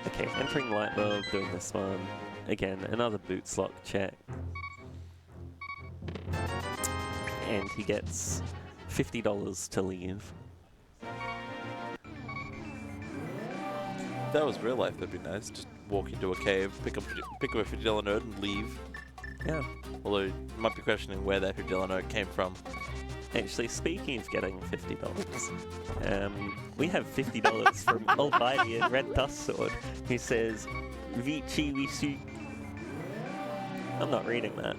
Okay, entering Light World, doing this one. Again, another boots lock check. And he gets $50 to leave. If that was real life, that'd be nice. Just walk into a cave, pick up a $50 note and leave. Yeah. Although you might be questioning where that $50 note came from. Actually, speaking of getting $50, we have $50 from Almighty and Red Dust Sword, who says, vichisuki. I'm not reading that.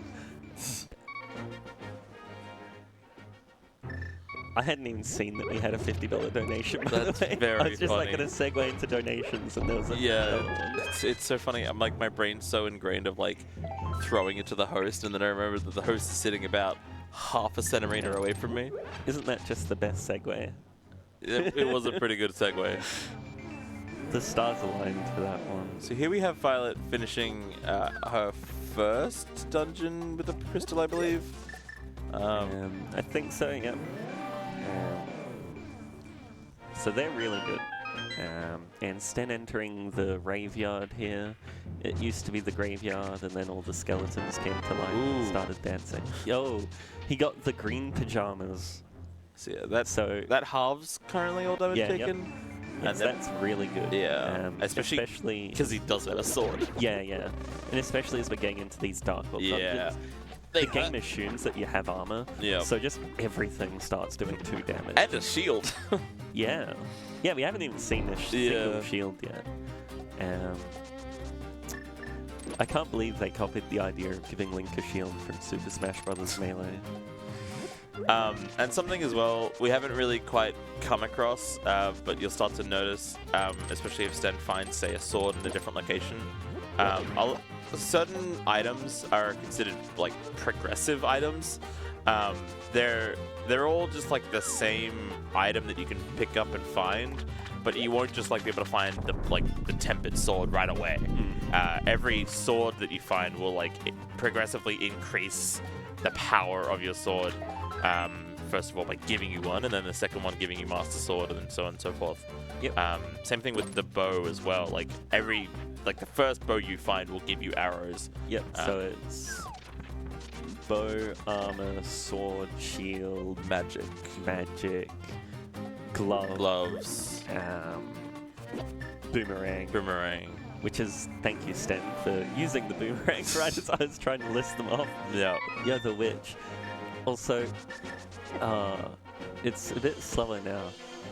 I hadn't even seen that we had a $50 donation, by That's the way. very I was just like funny. going to segue into donations, and there was a Yeah, it's so funny. I'm like, my brain's so ingrained of like throwing it to the host, and then I remember that the host is sitting about half a centimeter away from me. Isn't that just the best segue? It was a pretty good segue. The stars aligned for that one. So here we have Violet finishing her first dungeon with a crystal, I believe. I think so, yep. So they're really good. And Sten entering the graveyard here. It used to be the graveyard, and then all the skeletons came to life and Ooh. started dancing. Yo, he got the green pajamas. So yeah, So that halves currently all damage Yeah, yep. taken. yes, then- that's really good. Yeah, especially because he does have a sword. yeah, and especially as we're getting into these dark world Yeah. dungeons. They The game assumes that you have armor, Yeah. so just everything starts doing 2 damage. And a shield. Yeah, we haven't even seen a single Yeah. shield yet. I can't believe they copied the idea of giving Link a shield from Super Smash Bros. Melee. And something as well we haven't really quite come across, but you'll start to notice, especially if Sten finds, say, a sword in a different location. Certain items are considered like progressive items. They're all just like the same item that you can pick up and find, but you won't just like be able to find the tempered sword right away. Every sword that you find will like progressively increase the power of your sword. First of all, by giving you one, and then the second one giving you Master Sword, and so on and so forth. Yep. Same thing with the bow as well. Like the first bow you find will give you arrows. Yep, so it's bow, armor, sword, shield, Magic. gloves, Gloves. boomerang. Which is, thank you, Sten, for using the boomerangs right as I was trying to list them off. Yeah. You're the witch. Also, it's a bit slower now.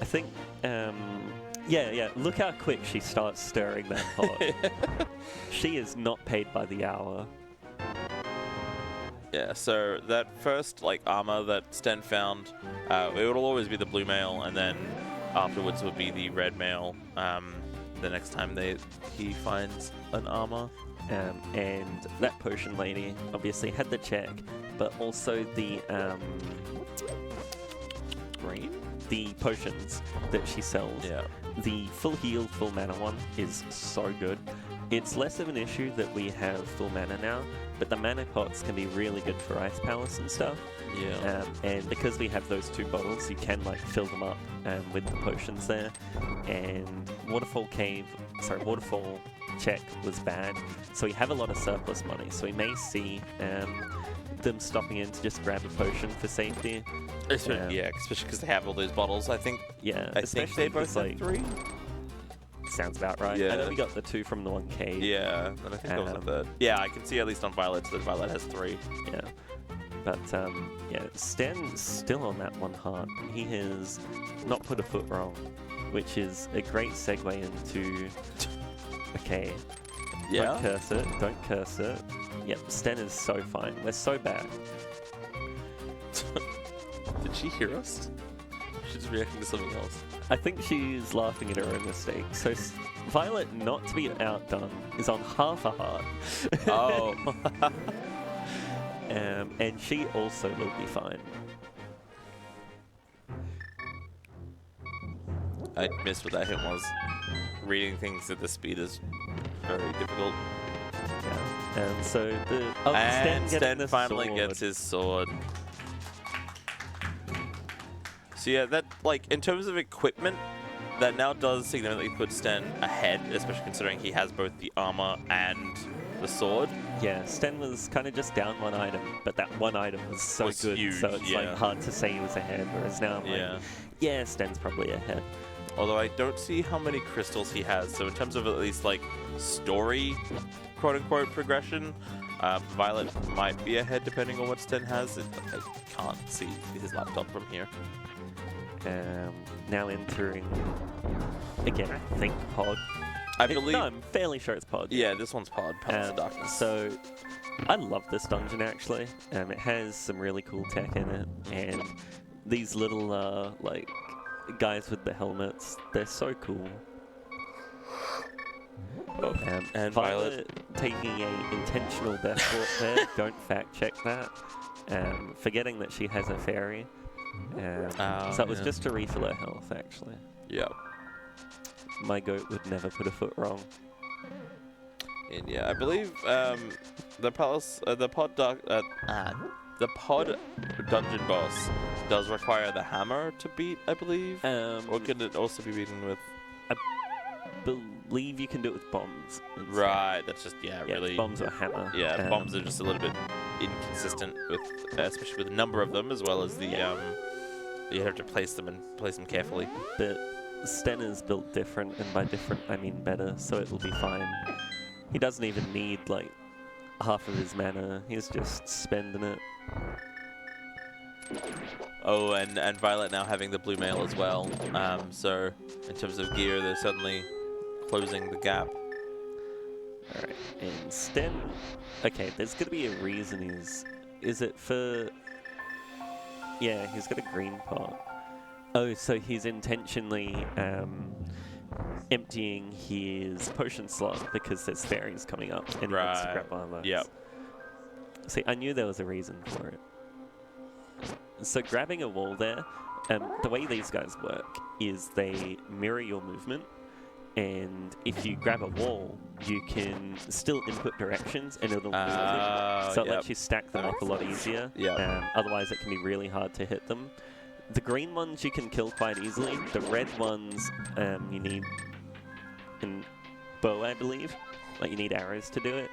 I think, yeah, look how quick she starts stirring that pot. She is not paid by the hour. Yeah, so that first armor that Sten found, it would always be the blue mail, and then afterwards would be the red mail. The next time he finds an armor. And that potion lady obviously had the check, but also the the potions that she sells. Yeah. The full heal, full mana one is so good. It's less of an issue that we have full mana now, but the mana pots can be really good for Ice Palace and stuff. Yeah. And because we have those 2 bottles, you can fill them up with the potions there. And Waterfall check was bad, so we have a lot of surplus money. So we may see them stopping in to just grab a potion for safety. Yeah, especially because they have all those bottles. I think Especially they both because, have 3. sounds about right. Yeah. I know we got the 2 from the one cave. Yeah, and I think that was the third. Yeah, I can see at least on Violet that Violet has 3. Yeah. But, Sten's still on that one heart. He has not put a foot wrong, which is a great segue into Okay. Yeah. Don't curse it. Don't curse it. Yep, Sten is so fine. We're so bad. Did she hear us? She's reacting to something else. I think she's laughing at her own mistake. So Violet, not to be outdone, is on half a heart. Oh. And she also will be fine. I missed what that hit was. Reading things at the speed is very difficult. Yeah. And so the And Sten Sten finally gets his sword. So yeah, that, like, in terms of equipment, that now does significantly put Sten ahead, especially considering he has both the armor and the sword. Yeah, Sten was kind of just down one item, but that one item was so good, huge, so it's like hard to say he was ahead. Whereas now I'm like, yeah, Sten's probably ahead. Although I don't see how many crystals he has, so in terms of at least like story, quote-unquote, progression, Violet might be ahead depending on what Sten has. I can't see his laptop from here. Now entering again, I think pod. I believe. No, I'm fairly sure it's pod. Yeah, this one's pod. Paths of Darkness. So I love this dungeon actually. It has some really cool tech in it, and these little like guys with the helmets, they're so cool. And Violet taking a intentional death fort there. Don't fact check that. Forgetting that she has a fairy. So it was just to refill her health, actually. Yeah. My goat would never put a foot wrong. And yeah, I believe the pod dungeon boss does require the hammer to beat, I believe. Or can it also be beaten with? I believe you can do it with bombs. Right, that's just really bombs or hammer. Yeah, bombs are just a little bit inconsistent with, especially with the number of them, as well as the you have to place them carefully. But Sten is built different, and by different I mean better, so it will be fine. He doesn't even need like half of his mana. He's just spending it. Oh, and Violet now having the blue mail as well. So in terms of gear, they're suddenly closing the gap. Alright, and Sten... Okay, there's going to be a reason is it for... Yeah, he's got a green pot. Oh, so he's intentionally emptying his potion slot because there's fairies coming up and he wants to grab one of those. Yep. See, I knew there was a reason for it. So grabbing a wall there, the way these guys work is they mirror your movement, and if you grab a wall, you can still input directions and it'll move them. So it lets you stack them up a lot easier. Otherwise it can be really hard to hit them. The green ones you can kill quite easily. The red ones you need a bow, I believe. Like you need arrows to do it,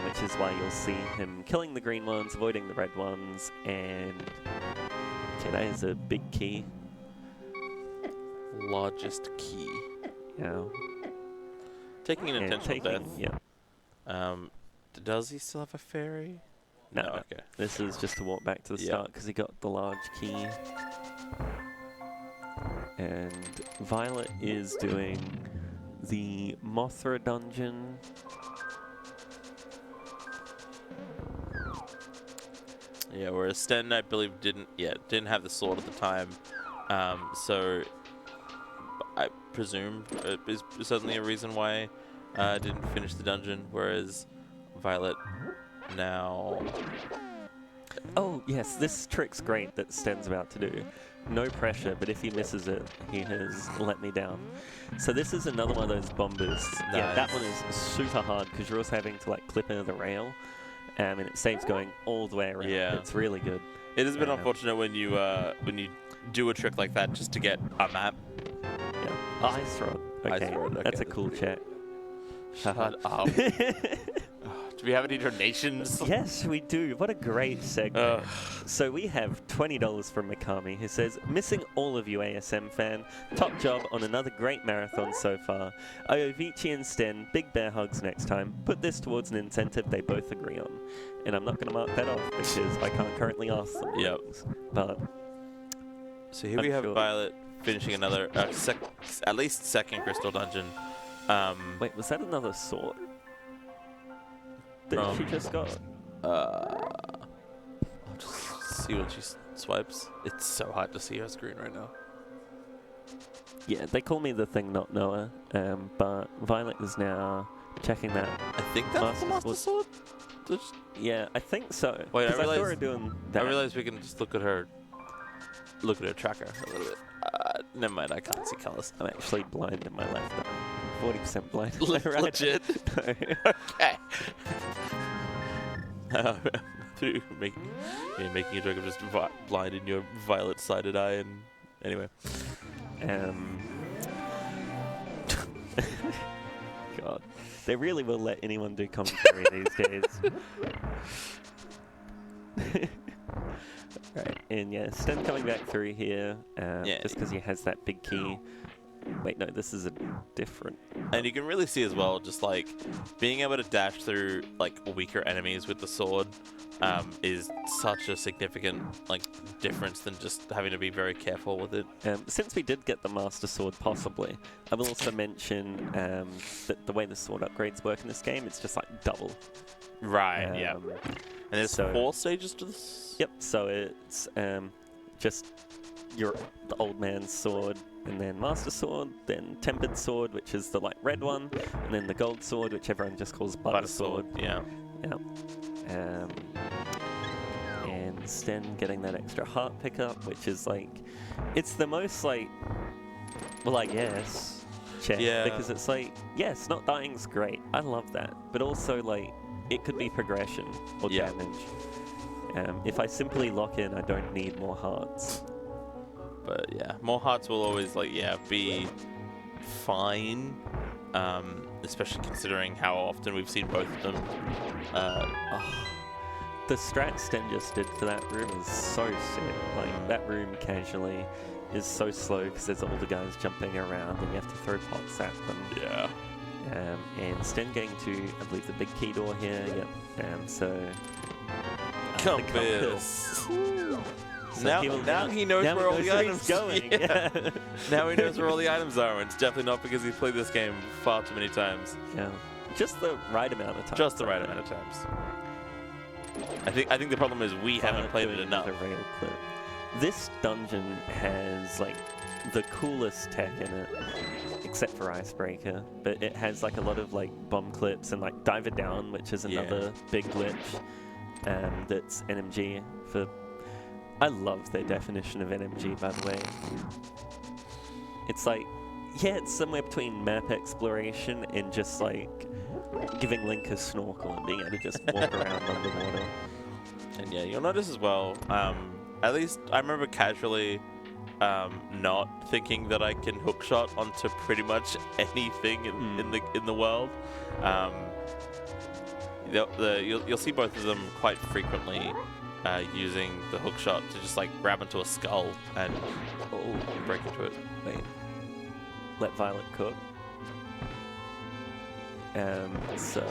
which is why you'll see him killing the green ones, avoiding the red ones, and okay, that is a big key. Largest key. Yeah. Taking an intentional death. Yeah. Does he still have a fairy? No. Okay. This is just to walk back to the start because he got the large key. And Violet is doing the Mothra dungeon. Yeah, whereas Sten, I believe, didn't have the sword at the time. So I presume it is certainly a reason why I didn't finish the dungeon, whereas Violet now... Oh, yes, this trick's great that Sten's about to do. No pressure, but if he misses it, he has let me down. So this is another one of those bomb boosts. Nice. Yeah, that one is super hard because you're also having to like clip into the rail, and it saves going all the way around. Yeah. It's really good. It has been unfortunate when you do a trick like that just to get a map. Yeah. Ice Rod. Okay, that's a cool check. Shut up. Do we have any donations? Yes, we do. What a great segment. So we have $20 from Mikami, who says, missing all of you ASM fan. Top job on another great marathon so far. I owe Vici and Sten big bear hugs next time. Put this towards an incentive they both agree on. And I'm not going to mark that off because I can't currently ask them. Yep. But so here we have Violet finishing another, at least second crystal dungeon. Wait, was that another sword that she just got? I'll just see when she swipes. It's so hard to see her screen right now. Yeah, they call me the thing not Noah, but Violet is now checking that. I think that's the Master Sword. Yeah, I think so. Wait, I 'Cause saw her realized- doing that. I realize we can just look at her tracker a little bit. Never mind, I can't see colors. I'm actually blind in my left eye. 40% blind in my right. Legit. No. Okay. Through making a joke of just blind in your violet-sided eye, and anyway. God, they really will let anyone do commentary these days. Right, and yeah, Sten coming back through here, just because he has that big key. Wait, no, this is a different. And you can really see as well, just like being able to dash through like weaker enemies with the sword is such a significant like difference than just having to be very careful with it. Since we did get the Master Sword, possibly, I will also mention that the way the sword upgrades work in this game, it's just like double. Right. Yeah. And there's 4 stages to this. Yep. So it's just the old man's sword, and then Master Sword, then Tempered Sword, which is the like red one, and then the Gold Sword, which everyone just calls Butter Sword. Yeah. Yeah. And Sten getting that extra heart pickup, which is like, it's the most like, well, I guess, check, because it's like, yes, not dying's great. I love that, but also like, it could be progression or damage. If I simply lock in, I don't need more hearts. But yeah, more hearts will always be fine, especially considering how often we've seen both of them. The strat Sten just did for that room is so sick. Like, that room casually is so slow because there's all the guys jumping around and you have to throw pots at them. Yeah. And Sten getting to, I believe, the big key door here. Yep. Compass. So now he knows where all the items are going. Yeah. Now he knows where all the items are, and it's definitely not because he's played this game far too many times. Yeah. Just the right amount of times. Just the right amount of times. I think the problem is we haven't played it enough. Rail clip. This dungeon has like the coolest tech in it, except for Icebreaker, but it has like a lot of like bomb clips and like Diver Down, which is another big glitch. That's NMG for. I love their definition of NMG, by the way. It's like, it's somewhere between map exploration and just like giving Link a snorkel and being able to just walk around underwater. And yeah, you'll notice as well, at least I remember casually not thinking that I can hookshot onto pretty much anything in the world. You'll see both of them quite frequently using the hookshot to just like grab into a skull and break into it. Wait, let Violet cook. So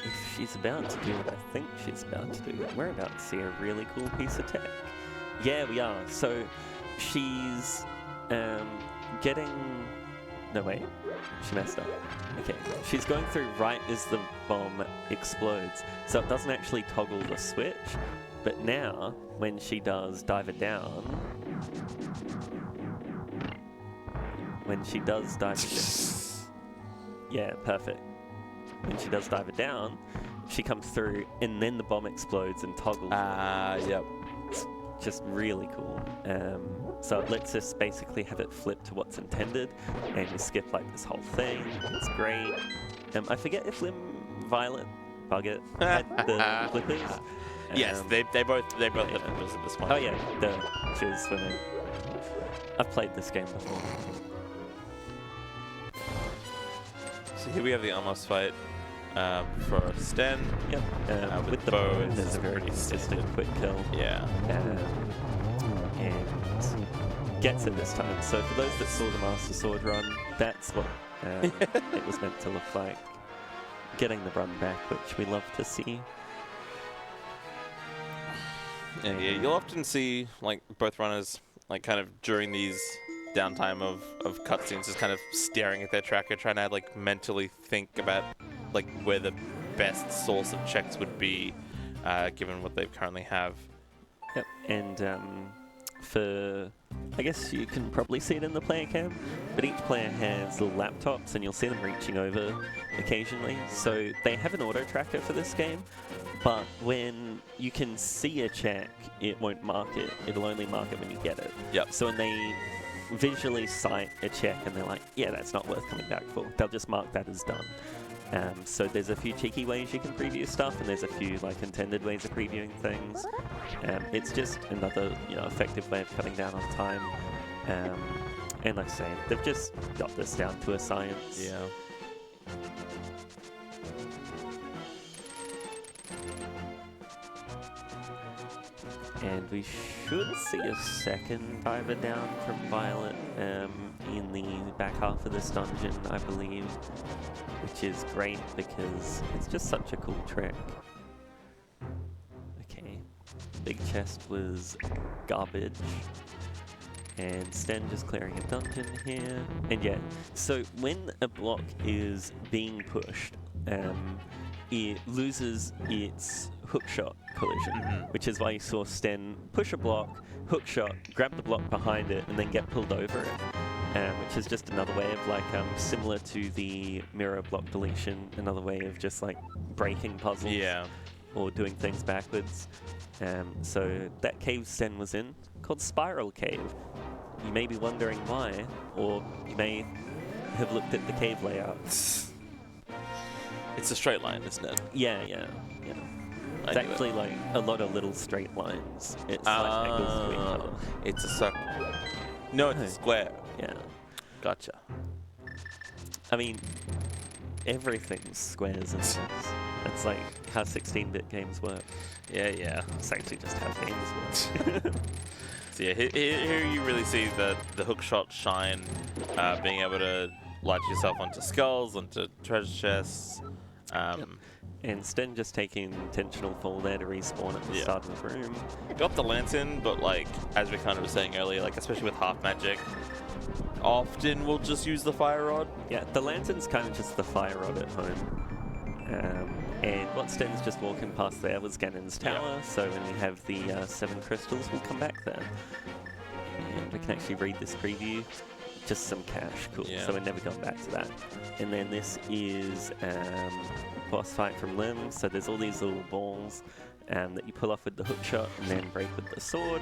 if she's about to do what I think she's about to do, we're about to see a really cool piece of tech. Yeah, we are. So she's getting. No, wait. She messed up. Okay. She's going through right as the bomb explodes. So it doesn't actually toggle the switch. But now, when she does Diver Down... Yeah, perfect. When she does Diver Down, she comes through and then the bomb explodes and toggles. Yep. It's just really cool. So it lets us basically have it flip to what's intended, and we skip like this whole thing. It's great. I forget if Violet, Buggett had the flippers. Yes, they both had flippers at this point. Oh yeah, she was swimming. I've played this game before. So here we have the almost fight for Sten. Yep. With the bow, there's a very consistent quick kill. Yeah. And gets it this time. So for those that saw the Master Sword run, that's what it was meant to look like. Getting the run back, which we love to see. And yeah, you'll often see like both runners like kind of during these downtime of cutscenes, just kind of staring at their tracker, trying to like mentally think about like where the best source of checks would be, given what they currently have. Yep, and I guess you can probably see it in the player cam, but each player has little laptops and you'll see them reaching over occasionally. So they have an auto tracker for this game, but when you can see a check, it won't mark it. It'll only mark it when you get it. Yep. So when they visually cite a check and they're like, yeah, that's not worth coming back for, they'll just mark that as done. So there's a few cheeky ways you can preview stuff, and there's a few like intended ways of previewing things. It's just another effective way of cutting down on time. And like I say, they've just got this down to a science. Yeah. And we should see a second diver down from Violet in the back half of this dungeon, I believe, which is great because it's just such a cool trick. Okay, big chest was garbage, and Sten just clearing a dungeon here. And yeah, so when a block is being pushed, it loses its hookshot collision, which is why you saw Sten push a block, hookshot, grab the block behind it, and then get pulled over it, which is just another way of like, similar to the mirror block deletion, another way of just like breaking puzzles or doing things backwards. So that cave Sten was in, called Spiral Cave. You may be wondering why, or you may have looked at the cave layout. It's a straight line, isn't it? Yeah. It's actually like a lot of little straight lines. It's like angles to each other. It's a circle. No, it's a square. Yeah. Gotcha. I mean, everything's squares in this. That's like how 16-bit games work. Yeah. It's actually just how games work. So yeah, here you really see the hookshot shine, being able to latch yourself onto skulls, onto treasure chests. And Sten just taking intentional fall there to respawn at the start of the room. Got the lantern, but like, as we kind of were saying earlier, like especially with half magic, often we'll just use the fire rod. Yeah, the lantern's kind of just the fire rod at home. And what Sten's just walking past there was Ganon's tower, so when we have the 7 crystals, we'll come back there. And we can actually read this preview. Just some cash, cool. Yeah. So we're never going back to that. And then this is boss fight from Lim. So there's all these little balls that you pull off with the hook shot and then break with the sword.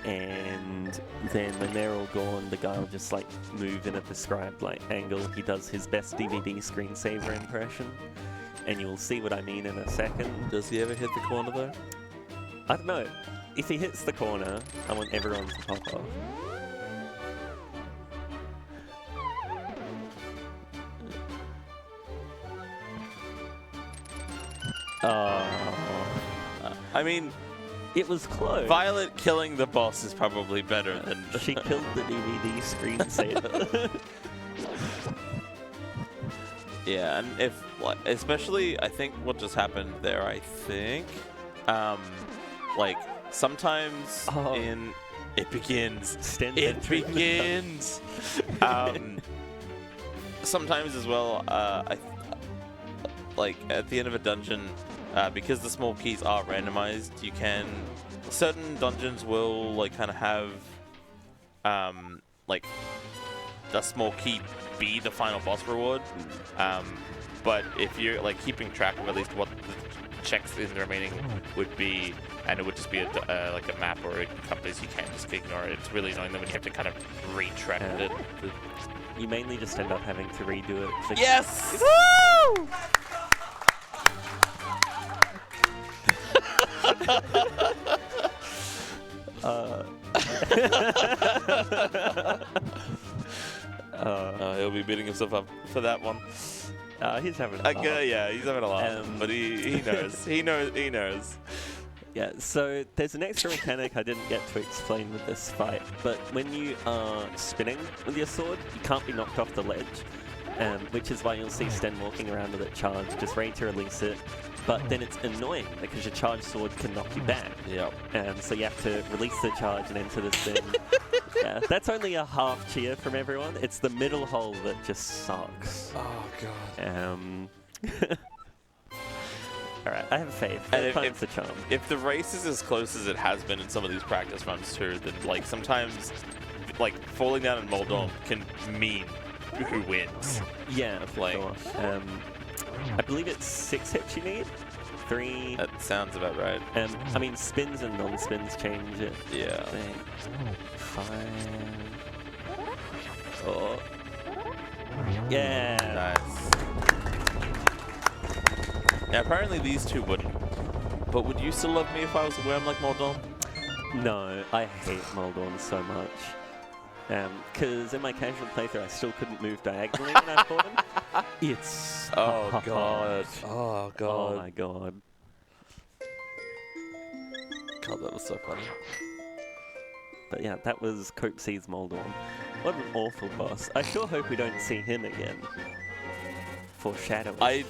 And then when they're all gone, the guy will just like move in a prescribed like angle. He does his best DVD screensaver impression, and you'll see what I mean in a second. Does he ever hit the corner though? I don't know. If he hits the corner, I want everyone to pop off. I mean, it was close. Violet killing the boss is probably better than... She killed the DVD screensaver. Yeah, and if, especially, I think what just happened there, I think, like, sometimes in... It begins. It begins. Sometimes as well, like at the end of a dungeon, because the small keys are randomized, you can... Certain dungeons will like kind of have, like, a small key be the final boss reward. But if you're like keeping track of at least what the checks in the remaining would be, and it would just be like a map or a compass, you can't just ignore it. It's really annoying that when you have to kind of retrack it. You mainly just end up having to redo it. Yes! Woo! He'll be beating himself up for that one. He's having a laugh. Yeah, he's having a laugh. But he knows. He knows. Yeah, so there's an extra mechanic I didn't get to explain with this fight, but when you are spinning with your sword, you can't be knocked off the ledge, which is why you'll see Sten walking around with it charged, just ready to release it. but then it's annoying because your charge sword can knock you back. Yep. So you have to release the charge and enter the spin. Yeah, that's only a half cheer from everyone. It's the middle hole that just sucks. Oh god. Alright, I have faith. And Time's the charm. If the race is as close as it has been in some of these practice runs too, then like sometimes like falling down in Moldon can mean who wins. Yeah, for sure. I believe it's 6 hits you need. 3. That sounds about right. I mean, spins and non-spins change it. Yeah. 5. Oh. Yeah. Nice. Now apparently these two wouldn't. But would you still love me if I was a worm like Moldon? No, I hate Moldon so much. Because in my casual playthrough, I still couldn't move diagonally when I fought him. It's Oh god. Oh god. Oh my god. God, that was so funny. But yeah, that was Cope Seeds Moldon. What an awful boss. I sure hope we don't see him again. Foreshadowing.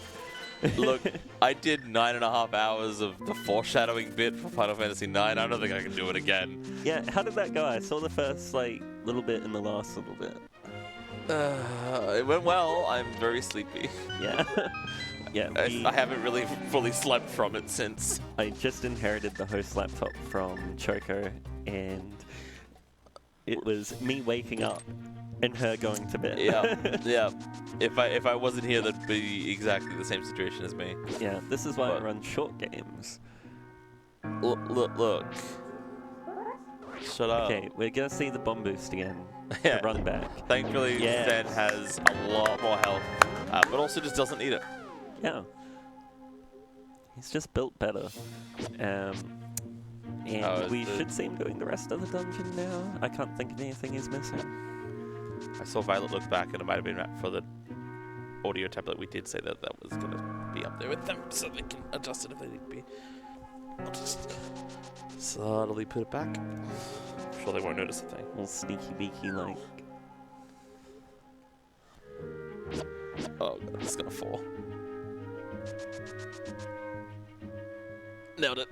Look, I did 9.5 hours of the foreshadowing bit for Final Fantasy IX. I don't think I can do it again. Yeah, how did that go? I saw the first, little bit and the last little bit. It went well. I'm very sleepy. Yeah. Yeah. I haven't really fully slept from it since. I just inherited the host laptop from Choco, and it was me waking up and her going to bed. Yeah, yeah. If I wasn't here, that'd be exactly the same situation as me. Yeah, this is why I run short games. Look. Shut up. Okay, we're gonna see the bomb boost again. Yeah. The run back. Thankfully, Yes. Sten has a lot more health, but also just doesn't need it. Yeah. He's just built better. And we should see him doing the rest of the dungeon now. I can't think of anything he's missing. I saw Violet look back, and it might have been for the audio tablet. We did say that that was going to be up there with them, so they can adjust it if they need to be. I'll just subtly put it back. I'm sure they won't notice a thing. All sneaky beaky like. Oh god, this is going to fall. Nailed it.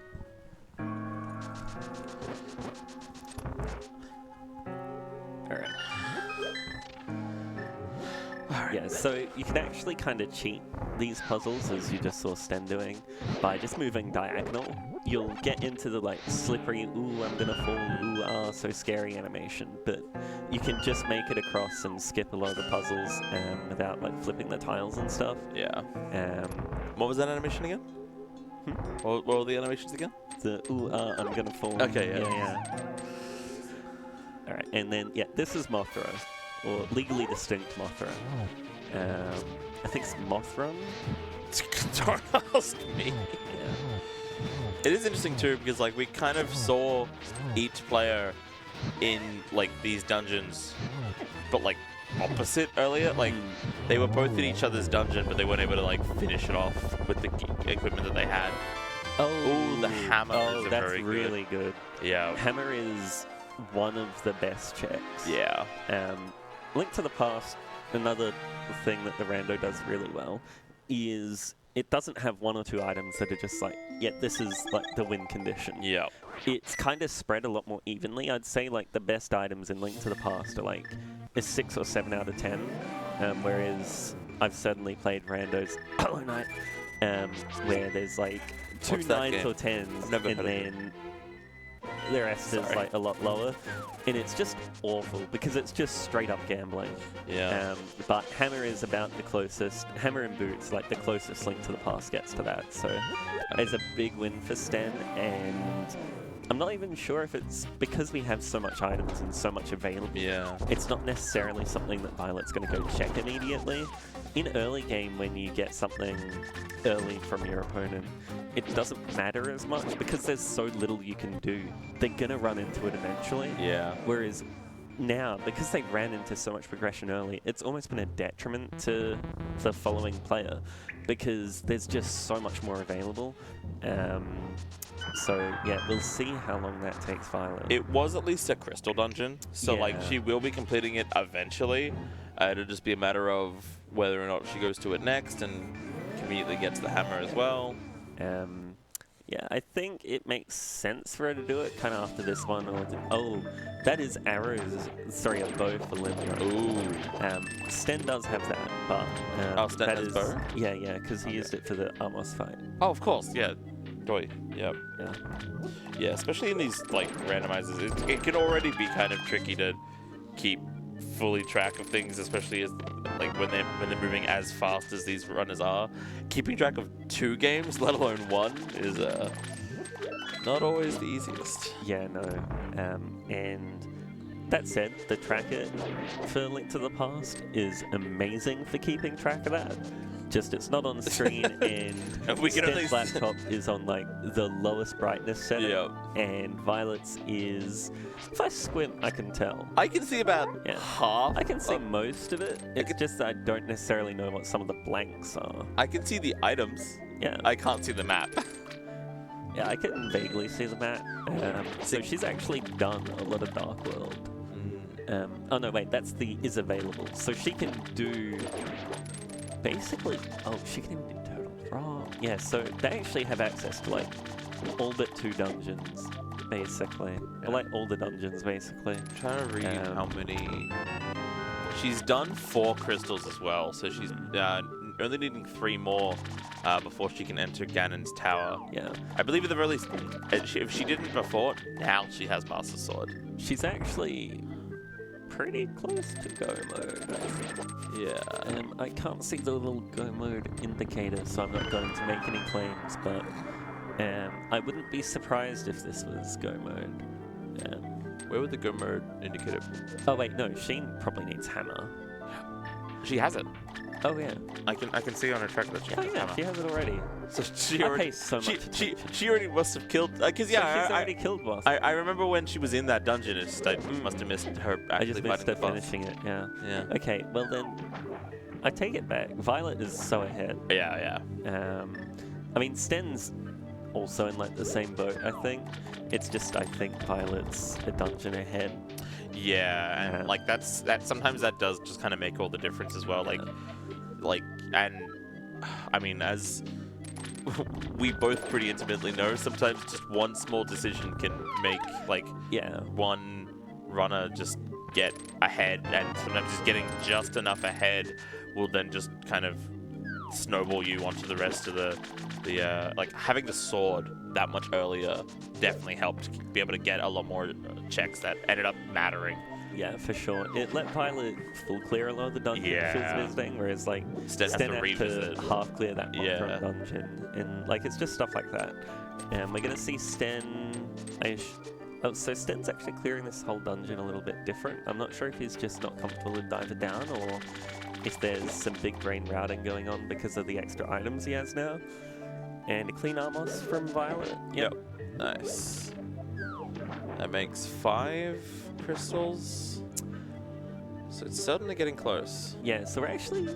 Alright. Yeah, so you can actually kind of cheat these puzzles, as you just saw Sten doing, by just moving diagonal. You'll get into the slippery, ooh, I'm gonna fall, ooh, ah, so scary animation, but you can just make it across and skip a lot of the puzzles without flipping the tiles and stuff. Yeah. What was that animation again? What were the animations again? The ooh, ah, I'm gonna fall. Okay, yeah. Alright, and then, yeah, this is Mothra, or legally distinct Mothra. I think it's Mothra? Don't ask me. Yeah. It is interesting too, because we kind of saw each player in these dungeons, but opposite earlier. They were both in each other's dungeon, but they weren't able to finish it off with the equipment that they had. Oh, the hammer is that's very really good. Yeah. Hammer is one of the best checks. Yeah. Link to the Past, another thing that the Rando does really well, is it doesn't have one or two items that are just this is the win condition. Yeah. It's kind of spread a lot more evenly. I'd say the best items in Link to the Past are a 6 or 7 out of 10, whereas I've certainly played Rando's Hollow Knight, where there's 2 What's that 9s game? or 10s, I've never and heard of it. then the rest is a lot lower, and it's just awful because it's just straight up gambling. Yeah. But Hammer is about the closest. Hammer and Boots the closest Link to the Past gets to that. So it's a big win for Sten, and I'm not even sure if it's because we have so much items and so much available. Yeah. It's not necessarily something that Violet's going to go check immediately. In early game, when you get something early from your opponent, it doesn't matter as much because there's so little you can do. They're going to run into it eventually. Yeah. Whereas now, because they ran into so much progression early, it's almost been a detriment to the following player because there's just so much more available. So, yeah, we'll see how long that takes Violet. It was at least a crystal dungeon, so Yeah. she will be completing it eventually. It'll just be a matter of whether or not she goes to it next and conveniently gets the hammer as well. Yeah, I think it makes sense for her to do it kind of after this one. Oh, that is arrows. Sorry, a bow for Limbo. Ooh. Sten does have that, but Oh, Sten that has is bow? Yeah, because he used it for the Amos fight. Oh, of course, yeah. Toy. Yep. Yeah. Yeah, especially in these like randomizers, it can already be kind of tricky to keep fully track of things, especially as like when they're moving as fast as these runners are. Keeping track of 2 games, let alone 1, is not always the easiest. Yeah, no. And that said, the tracker for Link to the Past is amazing for keeping track of that. Just it's not on screen, and We can Sten's laptop is on like the lowest brightness setting, Yep. and Violet's is, if I squint, I can tell. I can see about Yeah. half. I can see of- most of it. It's just that I don't necessarily know what some of the blanks are. I can see the items. Yeah, I can't see the map. yeah, I can vaguely see the map. So she's actually done a lot of Dark World. Oh no, wait, that's the is available. So she can do basically. Oh, she can even do Turtle Frog. Yeah, so they actually have access to like all but 2 dungeons, basically. Or, like all the dungeons, basically. I'm trying to read how many. She's done 4 crystals as well, so she's only needing 3 more before she can enter Ganon's tower. Yeah, I believe at the very least, if she didn't before, now she has Master Sword. she's actually pretty close to go mode, I think. Yeah. I can't see the little go mode indicator, so I'm not going to make any claims, but I wouldn't be surprised if this was go mode. Where would the go mode indicator? Oh wait, no, Sheen probably needs hammer. She has it. Oh yeah. I can see on her track that she Oh has yeah, hammer. she has it already. So she I already pay so much attention. she already must have killed. Because So yeah, she's already killed boss. I remember when she was in that dungeon. It's just, I must have missed her I actually just missed fighting her the boss. finishing it, yeah. Yeah. Okay, well then, I take it back. Violet is so ahead. Yeah. I mean, Sten's also in like the same boat, I think. It's just, I think Violet's a dungeon ahead. Yeah, and Yeah. like that sometimes that does just kind of make all the difference as well. And I mean, as we both pretty intimately know, sometimes just one small decision can make like Yeah. one runner just get ahead, and sometimes just getting just enough ahead will then just kind of snowball you onto the rest of the like having the sword that much earlier definitely helped be able to get a lot more checks that ended up mattering. Yeah, for sure. It let Violet full clear a lot of the dungeons she Yeah. was visiting, whereas like Sten has to had revisit. to half clear that Yeah. Mothra dungeon, and like it's just stuff like that. And we're gonna see Sten. Oh, so Sten's actually clearing this whole dungeon a little bit different. I'm not sure if he's just not comfortable with Diver Down, or if there's some big brain routing going on because of the extra items he has now. And a clean Amos from Violet. Yep. Nice. That makes 5 crystals. So it's certainly getting close. Yeah, so we're actually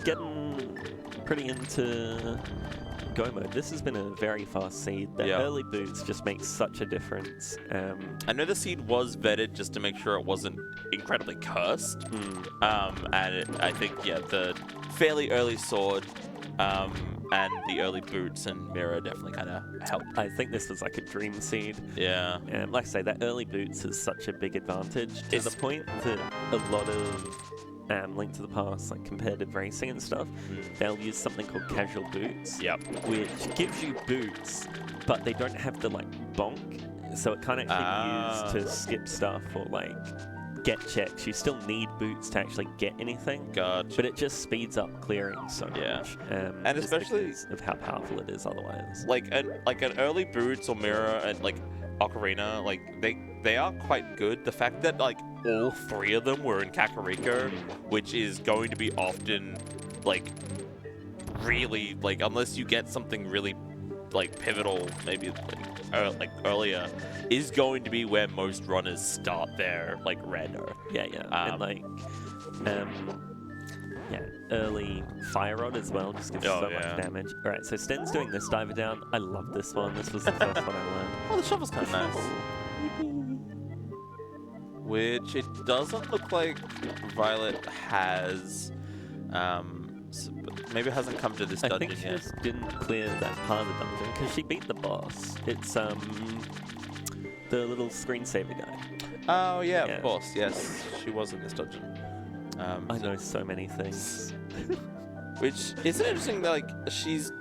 getting pretty into go mode. This has been a very fast seed. The Yeah. early boots just make such a difference. I know the seed was vetted just to make sure it wasn't incredibly cursed. I think, yeah, the fairly early sword and the early boots and mirror definitely kind of helped. I think this was like a dream seed. Yeah. Like I say, that early boots is such a big advantage to the point that a lot of Link to the Past, like competitive racing and stuff, they'll use something called casual boots, Yep. which gives you boots, but they don't have the like bonk, so it can't actually be used to skip stuff or like get checks. You still need boots to actually get anything. Gotcha. But it just speeds up clearing so Yeah. much. And just especially- because of how powerful it is otherwise. like an early boots or mirror and like Ocarina, like they are quite good. The fact that like all 3 of them were in Kakariko, which is going to be often like really like unless you get something really like pivotal, maybe like earlier, is going to be where most runners start their like rando. Yeah. And like, yeah, early Fire Rod as well, just gives so yeah. much damage. Alright, so Sten's doing this Diver Down. I love this one. This was the first one I learned. Oh, the shovel's kind of nice. Which it doesn't look like Violet has but maybe it hasn't come to this I dungeon think she yet. just didn't clear that part of the dungeon because she beat the boss. It's the little screensaver guy. Oh yeah, Yeah. of course. Yes, she was in this dungeon. I know so many things. Which isn't interesting. That, like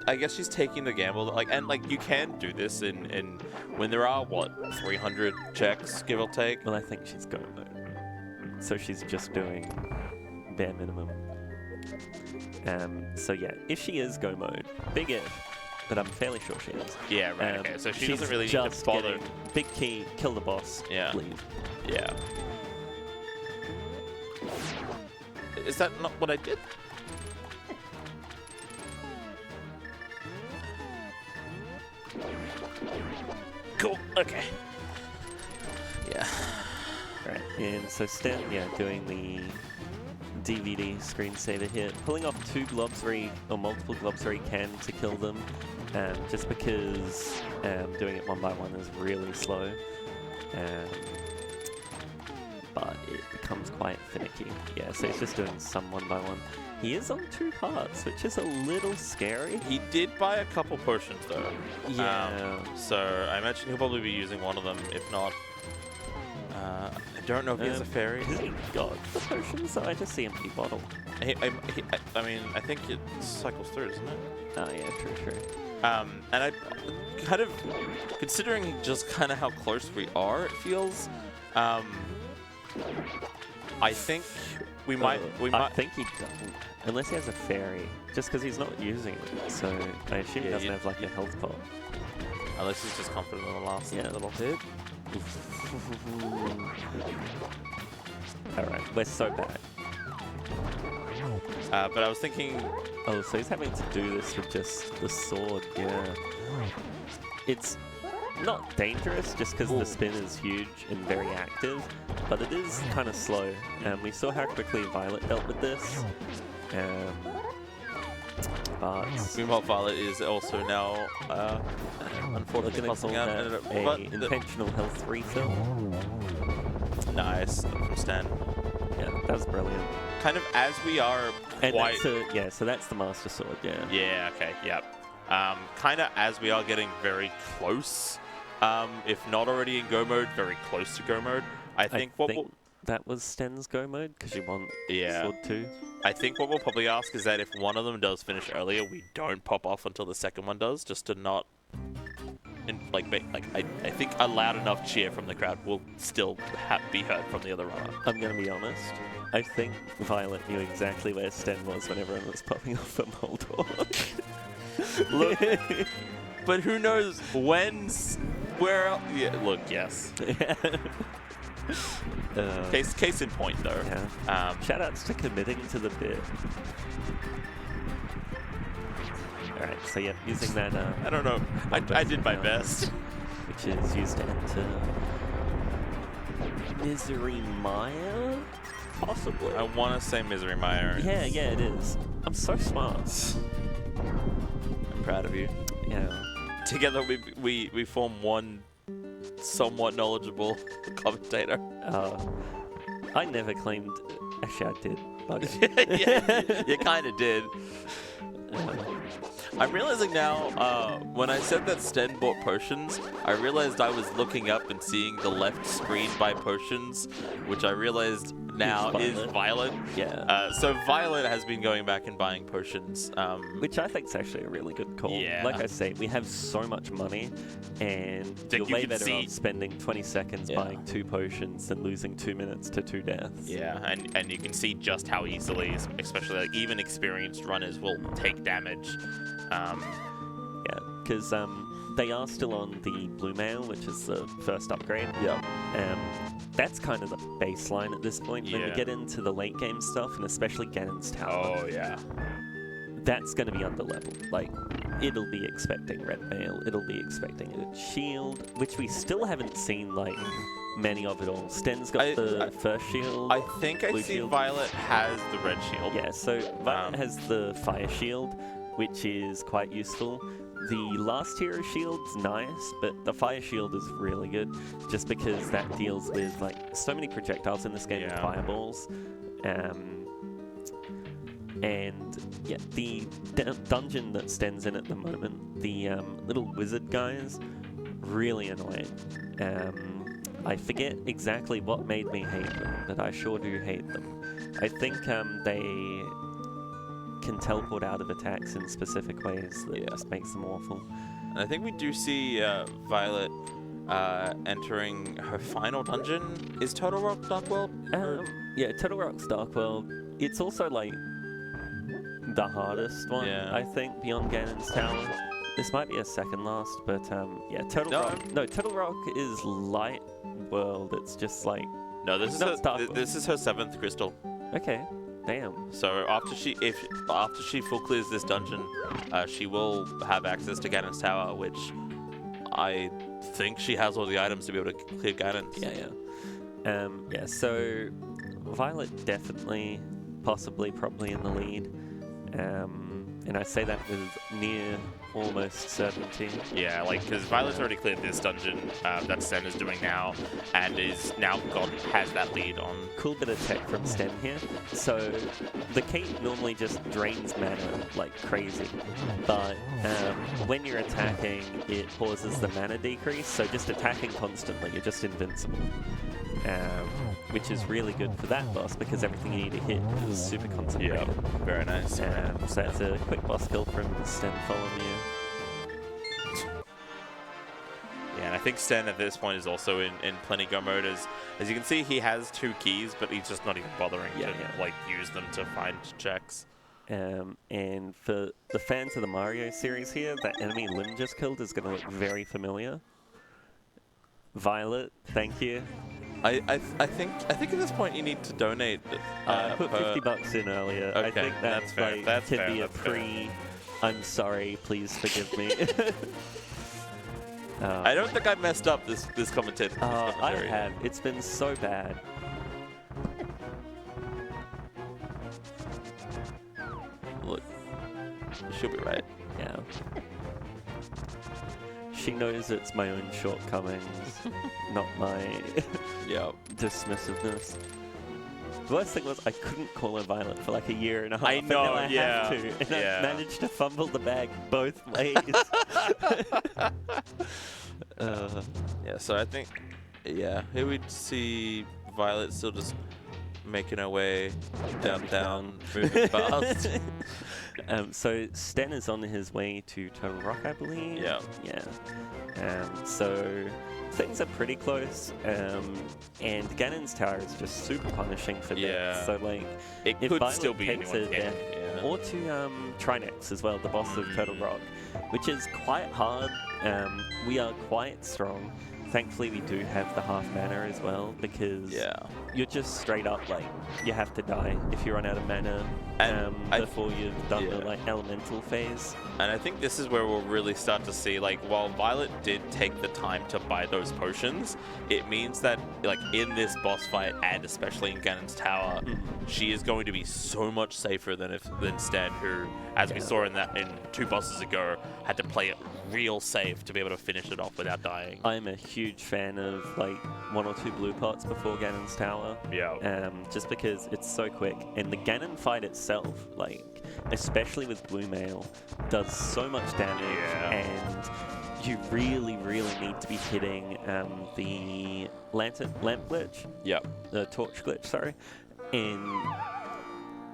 I guess she's taking the gamble. That, like, and like you can do this in when there are 300 checks, give or take. Well, I think she's go mode, so she's just doing bare minimum. So yeah, if she is go mode, big if, but I'm fairly sure she is. Yeah, right. Okay, so she she's doesn't really need just to bother. getting big key, kill the boss, Yeah. leave. Yeah. Is that not what I did? Cool. Okay. Yeah. Right, and so Sten, doing the DVD screensaver here, pulling off 2 globs or multiple globs where he can to kill them, just because doing it one by one is really slow, but it becomes quite finicky. Yeah, so he's just doing some one by one. He is on 2 hearts, which is a little scary. He did buy a couple potions though. Yeah. So I imagine he'll probably be using one of them. If not, I don't know if he has a fairy. Has he got the potions? I just see empty bottle. I mean, I think it cycles through, doesn't it? Oh yeah, true. And I kind of, considering just kind of how close we are, it feels. I think we might. I think he doesn't, unless he has a fairy, just because he's not using it. So I assume he doesn't have like a health pot. Unless he's just confident in the last little bit. Alright, we're so bad. But I was thinking. Oh, so he's having to do this with just the sword, yeah. It's not dangerous just because the spin is huge and very active, but it is kind of slow. We saw how quickly Violet dealt with this. But Meanwhile, Violet is also now, unfortunately, we're passing gonna out. call that a intentional health refill. Nice from Sten. Yeah, that was brilliant. Kind of as we are And quite. so that's the Master Sword, yeah. Yeah. Okay. Yep. Kind of as we are getting very close, if not already in go mode, very close to go mode. I think that was Sten's go mode because you want Sword 2. I think what we'll probably ask is that if one of them does finish earlier, we don't pop off until the second one does, just to not, I think a loud enough cheer from the crowd will still be heard from the other runner. I'm gonna be honest. I think Violet knew exactly where Sten was when everyone was popping off at Moldor. Look, but who knows when, where else? Yeah, look, yes. Case in point, though. Yeah. Shoutouts to committing to the bit. Alright, so yeah, using that. I don't know. I did my best. Which is used to enter Misery Mire? Possibly. I want to say Misery Mire. Yeah, it is. I'm so smart. I'm proud of you. Yeah. Together we form one somewhat knowledgeable commentator. I never claimed. Actually, I did. Yeah, you kind of did. I'm realizing now, when I said that Sten bought potions, I realized I was looking up and seeing the left screen by potions, which I realized now is Violet. Yeah. So Violet has been going back and buying potions. Which I think is actually a really good call. Yeah. Like I say, we have so much money, and you're way better off spending 20 seconds buying 2 potions than losing 2 minutes to 2 deaths. Yeah, and you can see just how easily, especially like even experienced runners will take damage. Yeah, because they are still on the Blue Mail, which is the first upgrade. Yeah. That's kind of the baseline at this point. When you get into the late game stuff, and especially Ganon's Tower. Oh, yeah. That's going to be underleveled. Like, it'll be expecting Red Mail, it'll be expecting a shield, which we still haven't seen, like, many of it all. Sten's got the first shield. I think I see shield. Violet has the red shield. Yeah, so Violet has the fire shield, which is quite useful. The last hero shield's nice, but the fire shield is really good, just because that deals with like so many projectiles in this game with fireballs. And yeah, the dungeon that Sten's in at the moment, the little wizard guys, really annoying. I forget exactly what made me hate them, but I sure do hate them. I think they can teleport out of attacks in specific ways that just makes them awful. And I think we do see Violet entering her final dungeon. Is Turtle Rock Dark World? Yeah, Turtle Rock's Dark World. It's also like the hardest one, I think, beyond Ganon's Tower. This might be a second last, but yeah, Turtle Rock is Light World. It's just like this is her 7th crystal. Okay, damn. So after she full clears this dungeon, she will have access to Ganon's Tower, which I think she has all the items to be able to clear Ganon's. Yeah. So Violet definitely, possibly, probably in the lead. And I say that with near almost certainty. Yeah, like, because Violet's already cleared this dungeon that Sten is doing now, and is now has that lead on. Cool bit of tech from Sten here. So the cape normally just drains mana like crazy, but when you're attacking, it pauses the mana decrease, so just attacking constantly, you're just invincible. Which is really good for that boss because everything you need to hit is super concentrated. Yeah, very nice. So that's a quick boss kill from Sten following you. Yeah, and I think Sten at this point is also in plenty go mode. As you can see, he has 2 keys, but he's just not even bothering to like use them to find checks. And for the fans of the Mario series here, that enemy Lim just killed is going to look very familiar. Violet, thank you. I think at this point you need to donate. I put $50 in earlier. Okay, I think that's fair. Like, that's could fair. be a pre. I'm sorry, please forgive me. I don't think I messed up this commentary. I have. It's been so bad. Look, you should be right. Yeah. She knows it's my own shortcomings, not my dismissiveness. The worst thing was I couldn't call her Violet for like a year and a half. I know, and now I have to, and I managed to fumble the bag both ways. So I think, here we'd see Violet still just making her way down, moving fast. So Sten is on his way to Turtle Rock, I believe. Yeah. So things are pretty close, and Ganon's Tower is just super punishing for death. So like, it if could Violet still be takes anyone's a death, or to Trinex as well, the boss of Turtle Rock, which is quite hard. We are quite strong. Thankfully, we do have the half mana as well, because you're just straight up, like, you have to die if you run out of mana before you've done the, like, elemental phase. And I think this is where we'll really start to see, like, while Violet did take the time to buy those potions, it means that, like, in this boss fight, and especially in Ganon's Tower, she is going to be so much safer than Sten, who, as we saw in 2 bosses ago, had to play it real safe to be able to finish it off without dying. I'm a huge fan of like 1 or 2 blue pots before Ganon's Tower. Just because it's so quick, and the Ganon fight itself, like especially with blue mail, does so much damage, and you really need to be hitting the lamp glitch. The torch glitch, sorry. And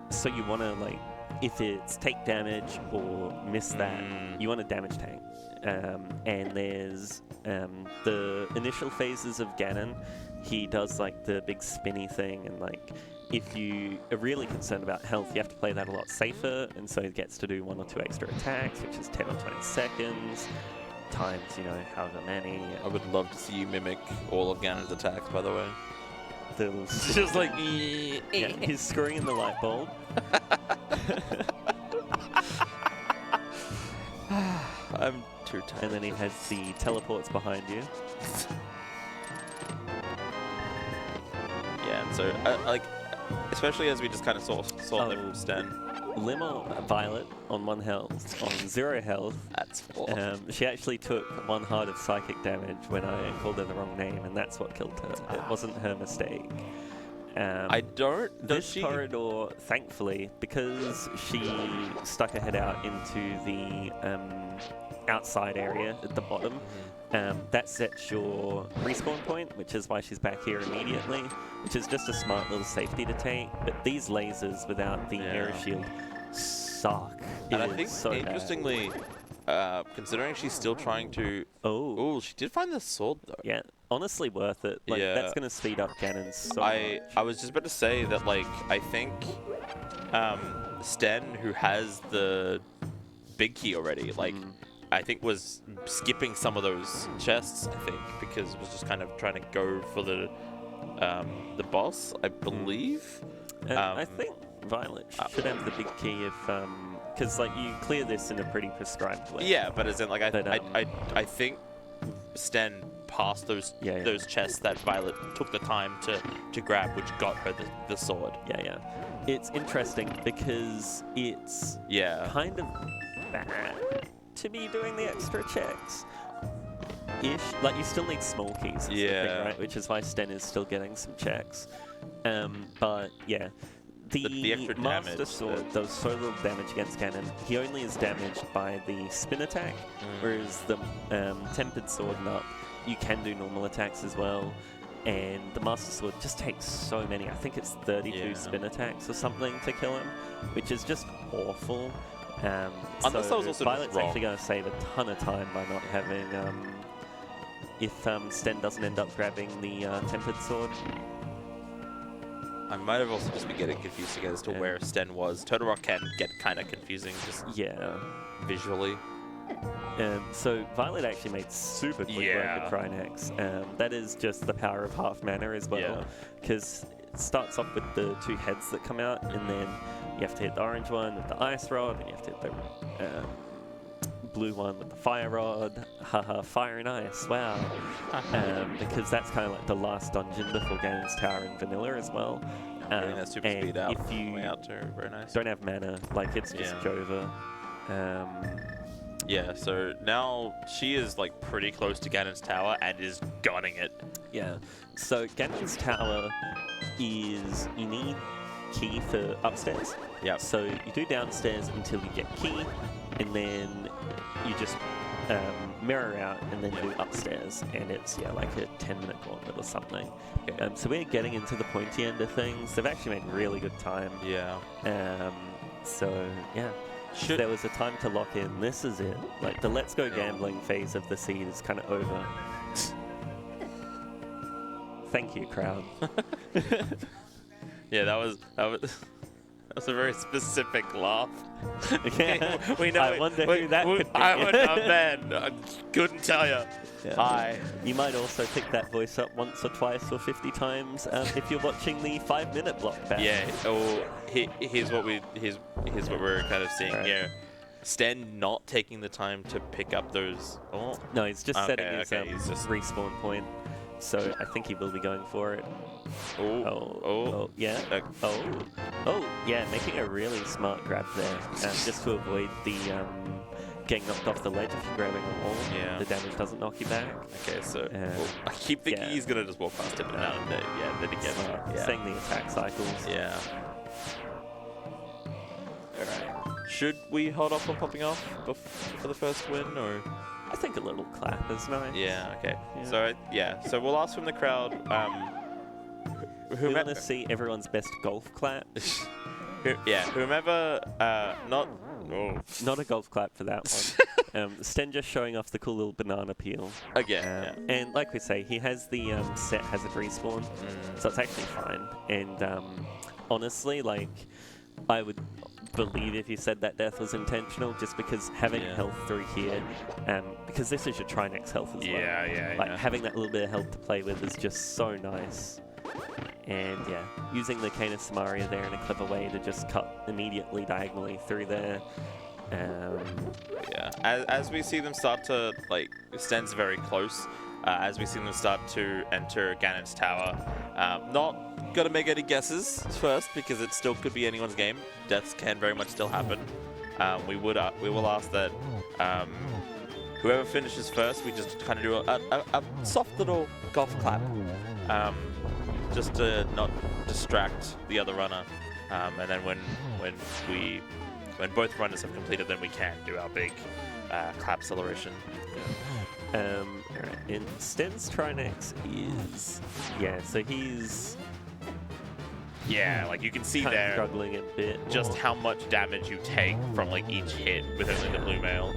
so you want to, like, if it's take damage or miss that, you want to damage tank. And there's the initial phases of Ganon. He does like the big spinny thing, and like if you are really concerned about health, you have to play that a lot safer, and so he gets to do 1 or 2 extra attacks, which is 10 or 20 seconds, times, however many. I would love to see you mimic all of Ganon's attacks, by the way. Just like, he's screwing in the light bulb. I'm too tired. And then he has the teleports behind you. And so, like, especially as we just kind of saw them from Sten. Lim or Violet on 1 health, on 0 health. That's four. She actually took 1 heart of psychic damage when I called her the wrong name, and that's what killed her. It wasn't her mistake. I don't. Does This she? corridor, thankfully, because she stuck her head out into the outside area at the bottom, that sets your respawn point, which is why she's back here immediately, which is just a smart little safety to take. But these lasers without the air shield suck. And I It think, is so bad. interestingly, considering she's still trying to... Oh, Oh, she did find the sword, though. yeah. Honestly worth it. Like, Yeah. that's going to speed up Ganon so I much. was just about to say that, like, I think Sten, who has the big key already, like, I think was skipping some of those chests, I think, because it was just kind of trying to go for the boss, I believe. I think Violet should have the big key if, because like you clear this in a pretty prescribed way. Yeah, but as in, like, But, I think Sten passed those those chests that Violet took the time to grab, which got her the sword. Yeah. It's interesting because it's kind of bad to be doing the extra checks. Like, you still need small keys, is the thing, right? Which is why Sten is still getting some checks. But yeah, the extra Master damage Sword does so little damage against Ganon. He only is damaged by the spin attack, whereas the Tempered Sword and up, you can do normal attacks as well. And the Master Sword just takes so many. I think it's 32 spin attacks or something to kill him, which is just awful. Unless I was also Violet's wrong. actually going to save a ton of time by not having, if Sten doesn't end up grabbing the Tempered Sword. I might have also just been getting confused again as to where Sten was. Turtle Rock can get kind of confusing just visually. So Violet actually made super quick work at Trinex. That is just the power of half mana as well, because it starts off with the two heads that come out, and then you have to hit the orange one with the ice rod, and you have to hit the blue one with the fire rod. Haha, fire and ice, wow. Because that's kind of like the last dungeon before Ganon's Tower in vanilla as well. Getting that super speed out. If you out to very nice. don't have mana, like, it's just Jova. Yeah, so now she is like pretty close to Ganon's Tower and is gunning it. Yeah, so Ganon's Tower is, you need key for upstairs. Yep. So you do downstairs until you get key, and then you just mirror out and then do upstairs, and it's like a 10-minute gauntlet or something. Okay. So we're getting into the pointy end of things. They've actually made really good time. Yeah. So yeah. If there was a time to lock in, this is it. Like, the let's go gambling phase of the seed is kind of over. Thank you, crowd. Yeah, that was a very specific laugh. Yeah. we know. I wonder who that could be. Man, I couldn't tell you. Yeah. You might also pick that voice up once or twice or 50 times if you're watching the 5-minute block back. Yeah. Or here's what we're kind of seeing here. Sten not taking the time to pick up those. Oh. No, he's just setting his he's just respawn point. So I think he will be going for it. Yeah. Yeah, making a really smart grab there, just to avoid the getting knocked off the ledge if you're grabbing a wall. Yeah. The damage doesn't knock you back. Okay, so I keep thinking he's gonna just walk past him and out, and then again, Saying the attack cycles. Yeah. All right. Should we hold off on popping off for the first win, or? I think a little clap is nice. Yeah. Okay. Yeah. So we'll ask from the crowd. We want to see everyone's best golf clap. Whomever. Not a golf clap for that one. Sten just showing off the cool little banana peel. Again. And like we say, he has the set hazard respawn, so it's actually fine. And honestly, like, I would believe if you said that death was intentional, just because having health through here, because this is your Trinex health as well. Like, having that little bit of health to play with is just so nice. And using the Cane of Samaria there in a clever way to just cut immediately diagonally through there. As we see them start to, like, Sten's very close. As we see them start to enter Ganon's Tower. Not gonna make any guesses first, because it still could be anyone's game. Deaths can very much still happen. We will ask that whoever finishes first, we just kind of do a soft little golf clap. just to not distract the other runner. And then when both runners have completed, then we can do our big clap acceleration. Alright, and Sten's Trinex is... Yeah, so he's... Yeah, like you can see kind of there struggling a bit. just how much damage you take from like each hit with only the blue mail.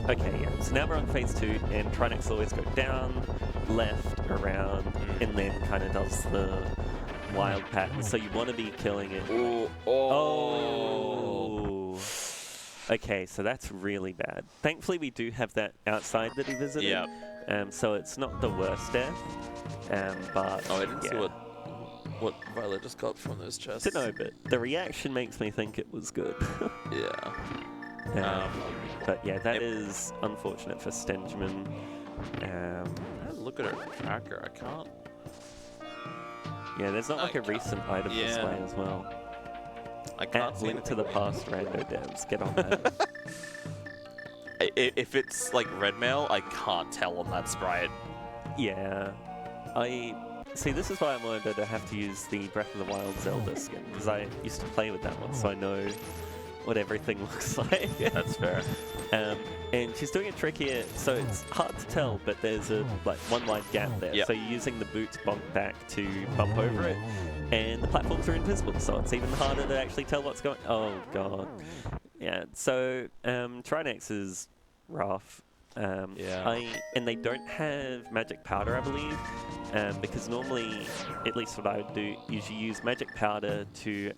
Okay, yeah. So now we're on phase 2, and Trinex always go down, left, around, and then kind of does the wild pattern. So you want to be killing it. Oh. Okay, so that's really bad. Thankfully, we do have that outside that he visited. Yeah. So it's not the worst death. But Oh, I didn't see yeah. what Violet just got from those chests. To know, but the reaction makes me think it was good. Yeah. But yeah, that is unfortunate for Stenjamin. Look at her tracker. I can't. Yeah, there's not like a recent item display as well. I can't see Link to the anything. past, rando devs. Get on that. If it's like red mail, I can't tell on that sprite. Yeah. See, this is why I wanted to have to use the Breath of the Wild Zelda skin, because I used to play with that one, so I know what everything looks like. That's fair. And she's doing it trickier, so it's hard to tell, but there's a one wide gap there. Yep. So you're using the boots bonk back to bump over it, and the platforms are invisible, so it's even harder to actually tell what's going. Oh god. Yeah. So Trinex is rough. Yeah. And they don't have magic powder, I believe, because normally, at least what I would do, is you use magic powder to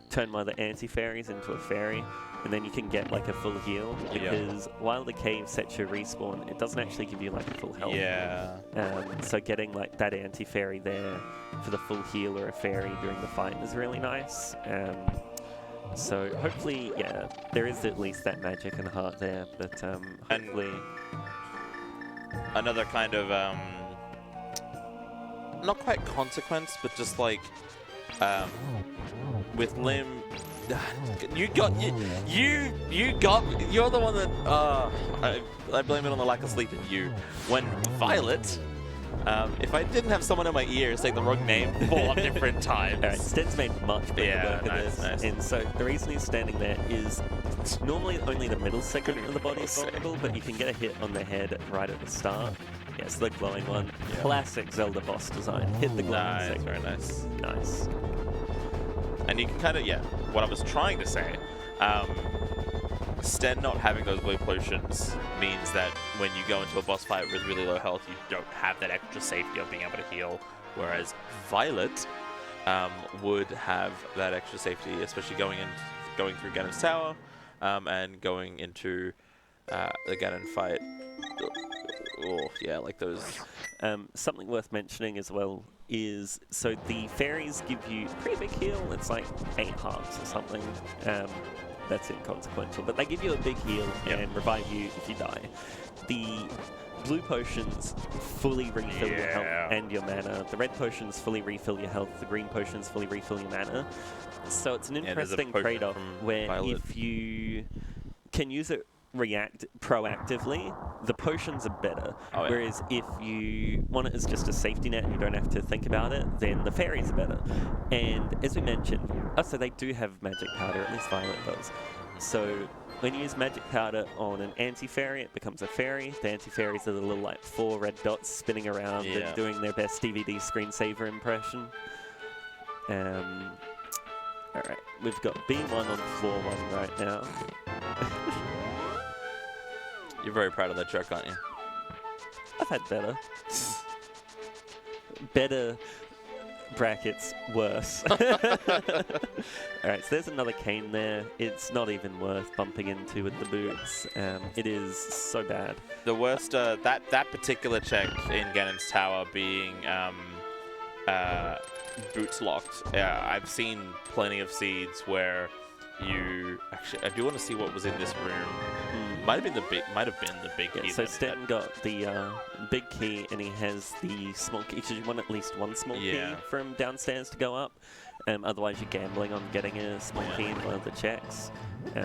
turn one of the anti-fairies into a fairy, and then you can get like a full heal, because while the cave sets your respawn, it doesn't actually give you like a full health. Yeah. So getting like that anti-fairy there for the full heal or a fairy during the fight is really nice. So hopefully, yeah, there is at least that magic and heart there, but hopefully... Another kind of, not quite consequence, but just like, with Lim, you're the one that, I blame it on the lack of sleep in you. When Violet, if I didn't have someone in my ear saying the wrong name 4 different times. Alright, Sten's made much better work of this, nice. and so the reason he's standing there is normally only the middle segment of the body is vulnerable, but you can get a hit on the head right at the start. Yes, the glowing one. Yeah. Classic Zelda boss design. Hit the glowing segment. Very nice. Nice. And you can kind of, what I was trying to say, Sten not having those blue potions means that when you go into a boss fight with really low health, you don't have that extra safety of being able to heal, whereas Violet would have that extra safety, especially going through Ganon's Tower and going into the Ganon fight. Oh, yeah, like those. Something worth mentioning as well is, so the fairies give you a pretty big heal. It's like 8 hearts or something. That's inconsequential, but they give you a big heal and revive you if you die. The blue potions fully refill your health and your mana. The red potions fully refill your health. The green potions fully refill your mana. So it's an interesting trade-off where Violet. if you can use it proactively, the potions are better. Whereas if you want it as just a safety net and you don't have to think about it, then the fairies are better. And as we mentioned, so they do have magic powder, at least Violet does. So when you use magic powder on an anti-fairy, it becomes a fairy. The anti-fairies are the little 4 red dots spinning around and doing their best DVD screensaver impression. Alright, we've got B1 on floor 1 right now. You're very proud of that joke, aren't you? I've had better. Better brackets worse. Alright, so there's another cane there. It's not even worth bumping into with the boots. It is so bad. The worst, that particular check in Ganon's Tower being boots locked. I've seen plenty of seeds where you... Actually, I do want to see what was in this room. Might have been the big Yeah, key. so that- Sten got the big key, and he has the small key. You want at least one small key Yeah. from downstairs to go up. Otherwise, you're gambling on getting a small Yeah. key in one of the checks.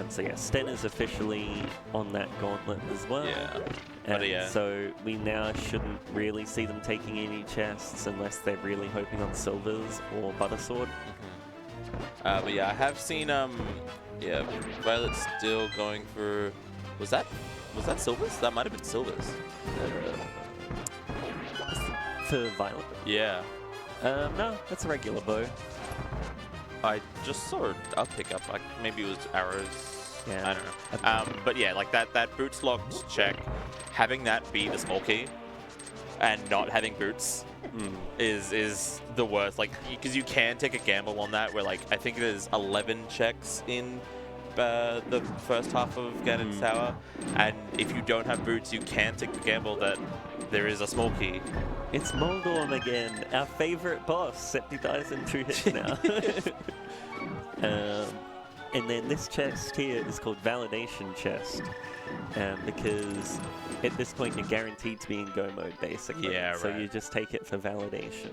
So yeah, Sten is officially on that gauntlet as well. Yeah. And yeah. so we now shouldn't really see them taking any chests unless they're really hoping on silvers or butter sword. But yeah, I have seen yeah, Violet still going for. Was that silvers? That might have been silvers. For Violet? Yeah. No, that's a regular bow. I just saw a pickup. Like maybe it was arrows. Yeah. I don't know. But yeah, like that boots locked check, having that be the small key, and not having boots is the worst. Like because you can take a gamble on that. Where like I think there's 11 checks in the first half of Ganon's Tower, and if you don't have boots, you can take the gamble that there is a small key. It's Moldorm again, our favorite boss, except he dies in 2 hits now. And then this chest here is called Validation Chest, because at this point you're guaranteed to be in go mode, basically. Yeah, So right. you just take it for validation.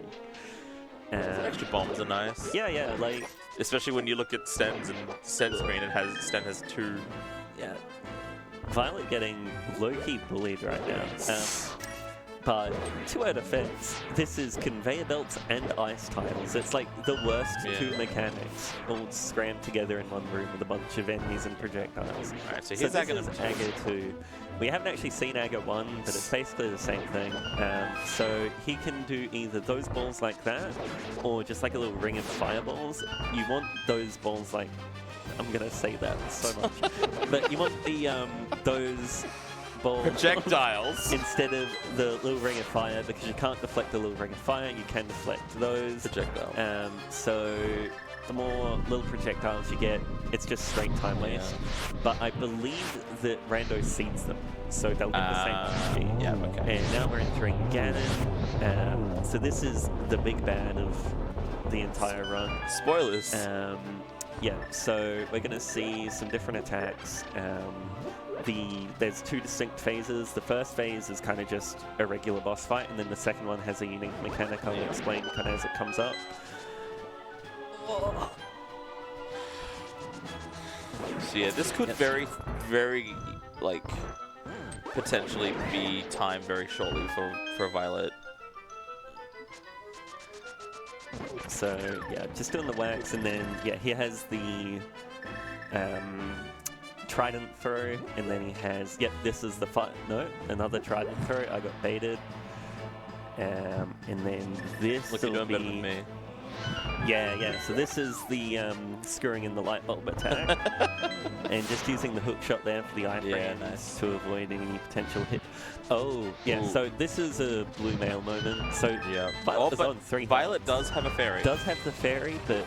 Extra bombs are nice. Yeah, like... Especially when you look at Sten's screen, Sten has 2. Yeah. Violet getting low-key bullied right now. But to her defense, this is conveyor belts and ice tiles. It's like the worst two mechanics all crammed together in one room with a bunch of enemies and projectiles. Alright, so So here's this Aga is Aga 2. We haven't actually seen Aga 1, but it's basically the same thing. So he can do either those balls like that, or just like a little ring of fireballs. You want those balls like... I'm going to say that so much. But you want the those... balls projectiles instead of the little ring of fire, because you can't deflect the little ring of fire, you can deflect those. projectile. So the more little projectiles you get, it's just straight time waste. But I believe that Rando seeds them, so they'll get the same XP. Yeah, okay. And now we're entering Ganon. So this is the big bad of the entire run. Spoilers. Yeah, so we're going to see some different attacks. There's 2 distinct phases. The first phase is kind of just a regular boss fight, and then the second one has a unique mechanic I'll explain kind of as it comes up. So yeah, this could very, like, potentially be timed very shortly for Violet. So yeah, just doing the wax, and then yeah, he has the trident throw, and then he has, this is the fight. No, another trident throw. I got baited. And then this Look, you're will doing be... better than me. Yeah, so this is the screwing in the light bulb attack. And just using the hook shot there for the iframe nice. to avoid any potential hit. Oh, yeah, Ooh. so this is a blue mail moment. So Violet is but on 3 Violet hearts. does have a fairy. Does have the fairy, but...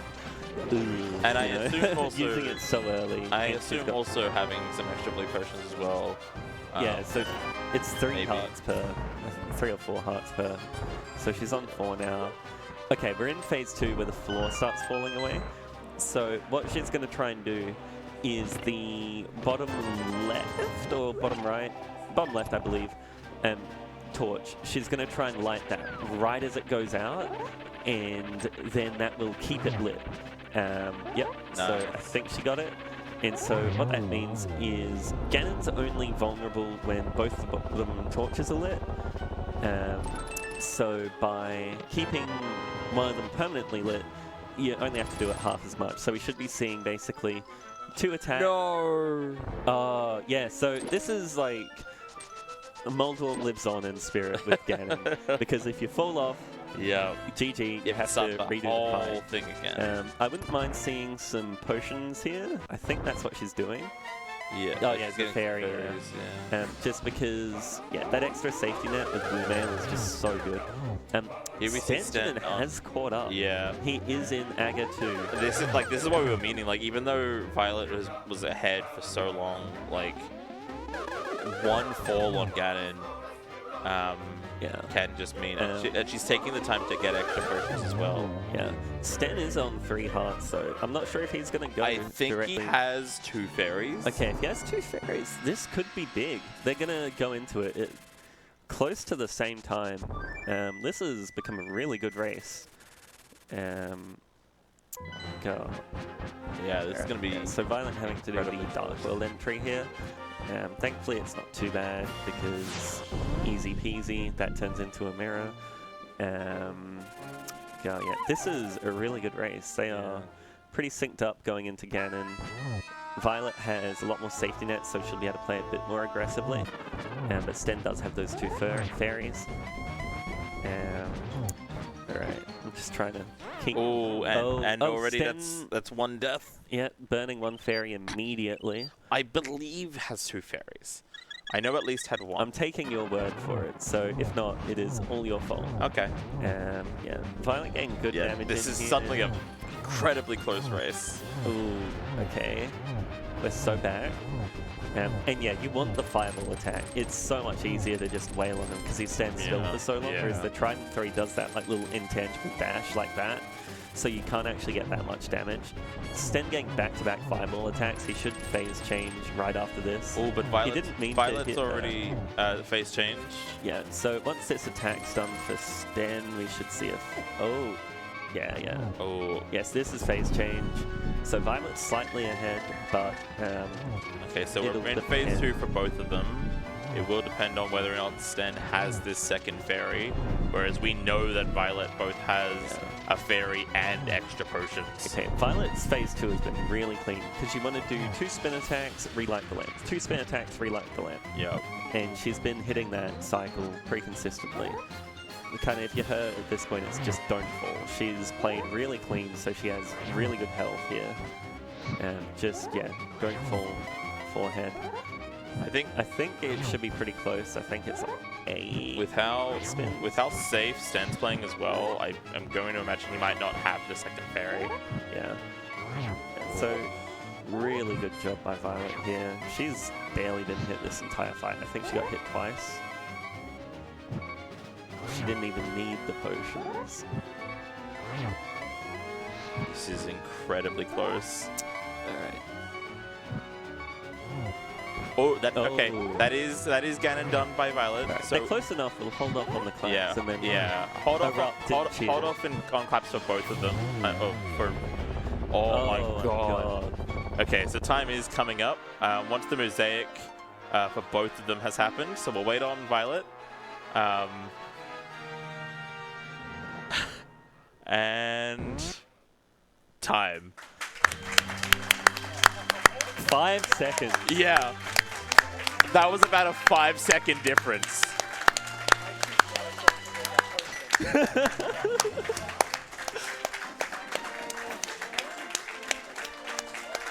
Ooh, And I you know, assume also... using it so early. I and she's assume got- also having some extra blue potions as well. Yeah, so it's 3 maybe. hearts per, 3 or 4 hearts per. So she's on 4 now. Okay, we're in phase 2 where the floor starts falling away. So what she's going to try and do is the bottom left or bottom right, bottom left I believe, torch. She's going to try and light that right as it goes out, and then that will keep it lit. So I think she got it. And so what that means is Ganon's only vulnerable when both the bottom torches are lit. So by keeping one of them permanently lit, you only have to do it half as much. So we should be seeing basically 2 attacks. No. Yeah, so this is like Moldorm lives on in spirit with Ganon. Because if you fall off, Yeah. GG, you have to Start the redo whole the fight. thing again. I wouldn't mind seeing some potions here. I think that's what she's doing. Yeah. Oh, yeah, she's the getting fairy, fairies, yeah. Just because, that extra safety net with blue mail is just so good. Here we see Sten Sten. has caught up. Yeah. He is in Aga 2. This is what we were meaning. Like, even though Violet was ahead for so long, like, one fall on Ganon, Yeah. can just mean and she's taking the time to get extra potions as well. Yeah. Sten is on 3 hearts, so I'm not sure if he's going to go I think directly. he has 2 fairies. Okay, if he has 2 fairies, this could be big. They're going to go into it close to the same time. This has become a really good race. Go. Yeah, this is going to be... So Violet having to do the Dark World entry here. Thankfully it's not too bad because easy peasy, that turns into a mirror. Yeah, this is a really good race. They are pretty synced up going into Ganon. Violet has a lot more safety nets, so she'll be able to play a bit more aggressively. But Sten does have those 2 fairies. Alright, I'm just trying to keep... and already Sten, that's 1 death. Yeah, burning 1 fairy immediately. I believe has 2 fairies. I know at least had 1. I'm taking your word for it, so if not, it is all your fault. Okay. Yeah, Violet getting good damage. This is here. suddenly an incredibly close race. Ooh, okay. We're so back. And yeah, you want the fireball attack. It's so much easier to just wail on him because he stands still for so long, whereas the Trident 3 does that like little intangible dash like that, so you can't actually get that much damage. Sten getting back-to-back fireball attacks, he should phase change right after this. Oh, but Violet's already phase change. Yeah, so once this attack's done for Sten, we should see if... Oh, yeah. Oh. Yes, this is phase change. So Violet's slightly ahead, but... okay, so we're in phase 2 for both of them. It will depend on whether or not Sten has this second fairy, whereas we know that Violet both has a fairy and extra potions. Okay, Violet's phase 2 has been really clean, because you want to do 2 spin attacks, relight the lamp. 2 spin attacks, relight the lamp. Yep. And she's been hitting that cycle pretty consistently. Kind of, if you're her at this point, it's just don't fall. She's played really clean, so she has really good health here. Don't fall ahead. I think it should be pretty close. I think it's like 8 with how spins. With how safe Sten's playing as well, I am going to imagine he might not have the second fairy. Yeah. So really good job by Violet here. She's barely been hit this entire fight. I think she got hit twice. She didn't even need the potions. This is incredibly close. Alright. Okay. That is Ganon done by Violet. Right. So they're close enough. We'll hold off on the claps and then hold off on claps for both of them. Oh my god. Okay, so time is coming up. Once the mosaic for both of them has happened, so we'll wait on Violet. And time. 5 seconds. Yeah. That was about a 5-second difference.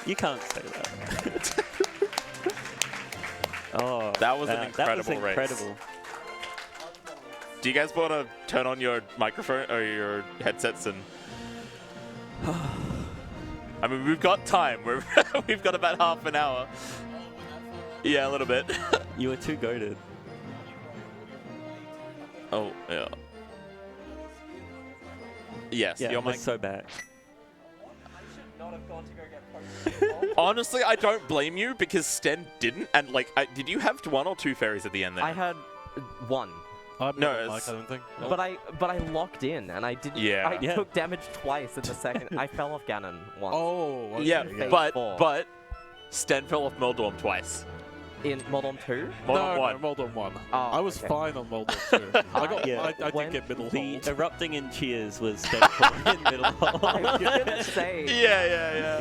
You can't say that. Oh, that was an incredible race. Incredible. Do you guys want to turn on your microphone or your headsets and... I mean, we've got time. We've got about half an hour. Yeah, a little bit. You were too goated. Oh, yeah. Yes, yeah, your we're mic. so bad. I should not have gone to go get potions. Honestly, I don't blame you because Sten didn't. And, like, did you have 1 or 2 fairies at the end there? I had 1. No, I don't think. No. But I locked in and I didn't. Yeah. I took damage twice in the second. I fell off Ganon once. Oh. Okay, yeah, Phase but 4. Sten fell off Moldorm twice. In Modern 2? Moldorm 1. No, Moldorm 1. Oh, I was okay. fine on Moldorm 2. I did get middle The hold. erupting in cheers was definitely in middle hold. I was gonna say. Yeah.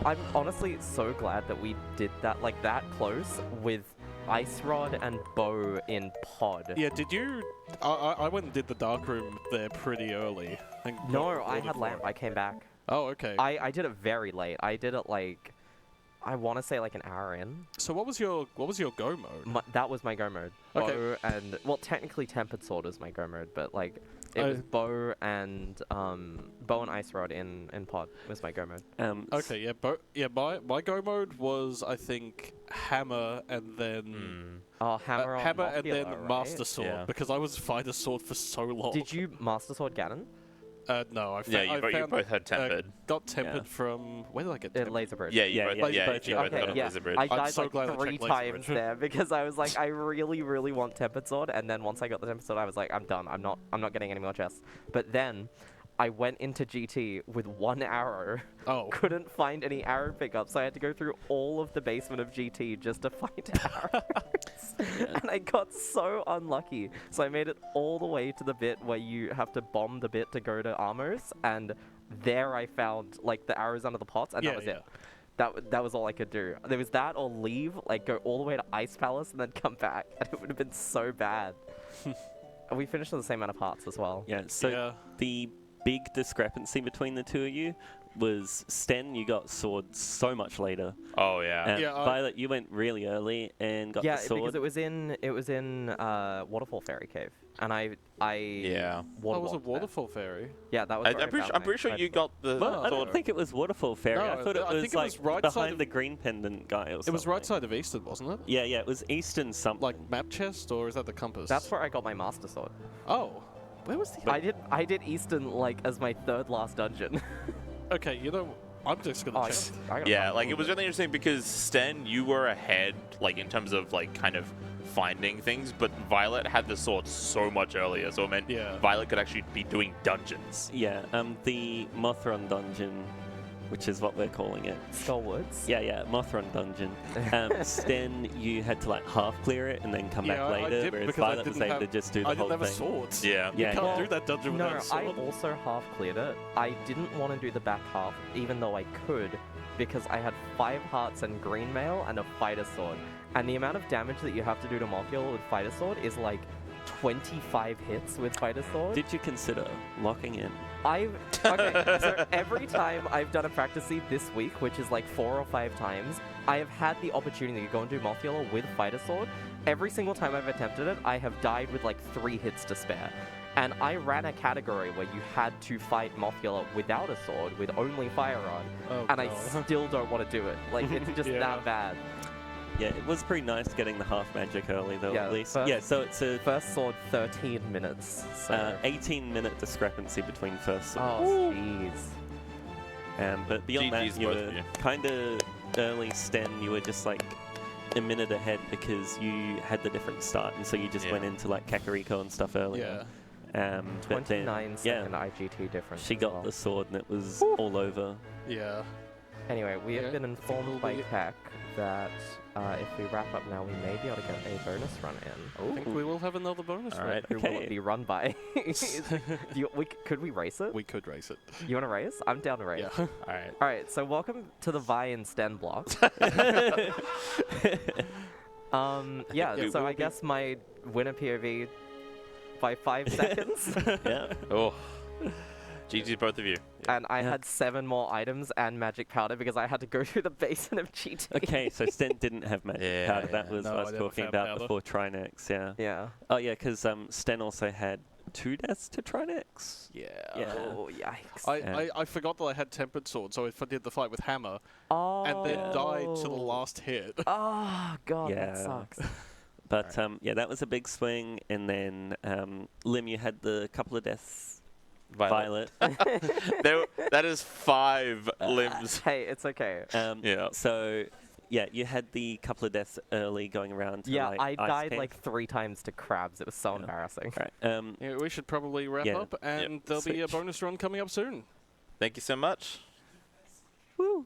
I'm honestly so glad that we did that that close with Ice Rod and Bow in pod. Yeah, did you... I went and did the dark room there pretty early. No, I had lamp. I came back. Oh, okay. I did it very late. I did it I want to say an hour in. So what was your go mode? That was my go mode. Okay. Bow and, well, technically Tempered Sword is my go mode, but It was bow and ice rod in pod was my go mode. Okay, my go mode was, I think, hammer and then Hammer on hammer and Mothula, then right? master sword, Yeah. because I was fighter sword for so long. Did you master sword Ganon? No, I Yeah, you found, both had tempered. got tempered from where did I get In tempered? Laser Bridge. Yeah, you Yeah, both, yeah, yeah, both you got both got it. a laser bridge. I I'm died so like glad I 3 checked Laser times Bridge. there because I was like, I really, really want tempered sword, and then once I got the tempered sword, I was like, I'm done. I'm not getting any more chests. But then I went into GT with 1 arrow. Oh. Couldn't find any arrow pickups, so I had to go through all of the basement of GT just to find arrows. And I got so unlucky. So I made it all the way to the bit where you have to bomb the bit to go to Armos, and there I found like the arrows under the pots, and that was it. That was all I could do. There was that or leave, like go all the way to Ice Palace and then come back, and it would have been so bad. And we finished on the same amount of parts as well. Yeah, so the big discrepancy between the two of you was Sten, you got sword so much later. Oh yeah. Violet, you went really early and got the sword. Yeah, because it was in Waterfall Fairy Cave, and I Yeah. I was a waterwalked there. waterfall fairy. Yeah, that was. I'm pretty sure you got the Well, I don't sword. think it was Waterfall Fairy. I No, thought it I was think it like was right side behind of- the green pendant guy or something. It was right side of Eastern, wasn't it? Yeah, it was Eastern something. Like map chest, or is that the compass? That's where I got my Master Sword. Oh, where was the? I did Eastern like as my 3rd last dungeon. Okay, I'm just gonna I check. got Yeah, a like it was really interesting because Sten, you were ahead, like in terms of like kind of finding things, but Violet had the sword so much earlier, so it meant Violet could actually be doing dungeons. Yeah, the Mothron dungeon, which is what we're calling it. Skullwoods. Yeah, Mothron dungeon. Sten, you had to like half clear it and then come back I later, did, whereas because I Violet was didn't able to have- just do the I whole didn't have a thing. sword. Yeah. You Yeah, can't yeah. do that dungeon No, without a sword. I also half cleared it. I didn't want to do the back half, even though I could, because I had 5 hearts and green mail and a fighter sword. And the amount of damage that you have to do to Mothula with fighter sword is like 25 hits with fighter sword. Did you consider locking in? Okay, so every time I've done a practice seed this week, which is like 4 or 5 times, I have had the opportunity to go and do Mothula with fighter sword. Every single time I've attempted it, I have died with like 3 hits to spare. And I ran a category where you had to fight Mothula without a sword, with only fire on, Oh, and I God. still don't want to do it. Like, it's just Yeah. that bad. Yeah, it was pretty nice getting the half magic early though, Yeah, at least. first- Yeah, so it's a First sword, 13 minutes. So. 18-minute discrepancy between first sword. Oh, jeez. But beyond GG's that, you both were of you. kind of early, Sten. You were just like a minute ahead because you had the different start, and so you just went into like Kakariko and stuff earlier. But then, 29-second IGT difference. she as got well. the sword and it was all over. Yeah. Anyway, we Yeah, have been I think informed we'll by be- tech that if we wrap up now, we may be able to get a bonus run in. I think we will have another bonus All round. right. Who will Okay. it be run by? Could we race it? We could race it. You want to race? I'm down to race. Yeah. All right. All right, so welcome to the Vi and Sten block. Yeah, so we'll I be- guess my winner POV by 5 seconds, Yeah. Oh. GG's both of you. and I had 7 more items and magic powder because I had to go through the basin of GT. Okay, so Sten didn't have magic Yeah, powder. That yeah. was No, what I I was never talking found about powder. before Trinex. Yeah. Yeah. Oh yeah, because Sten also had 2 deaths to Trinex. Yeah. Yeah. Oh, yikes. I forgot that I had tempered sword, so if I did the fight with hammer, Oh. and then died to the last hit. Oh, God, Yeah. that sucks. But yeah, that was a big swing. And then Lim, you had the couple of deaths. Violet. That is 5 limbs. Hey, it's okay. Yeah. So yeah, you had the couple of deaths early going around. To, Yeah, like, I Ice died Cave. like 3 times to crabs. It was so Yeah. embarrassing. Right. Yeah, we should probably wrap Yeah. up, and there'll be a Switch. bonus run coming up soon. Thank you so much. Woo.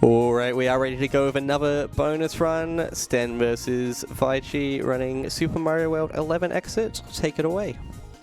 Alright, we are ready to go with another bonus run. Sten versus Vichi running Super Mario World 11 exit. Take it away.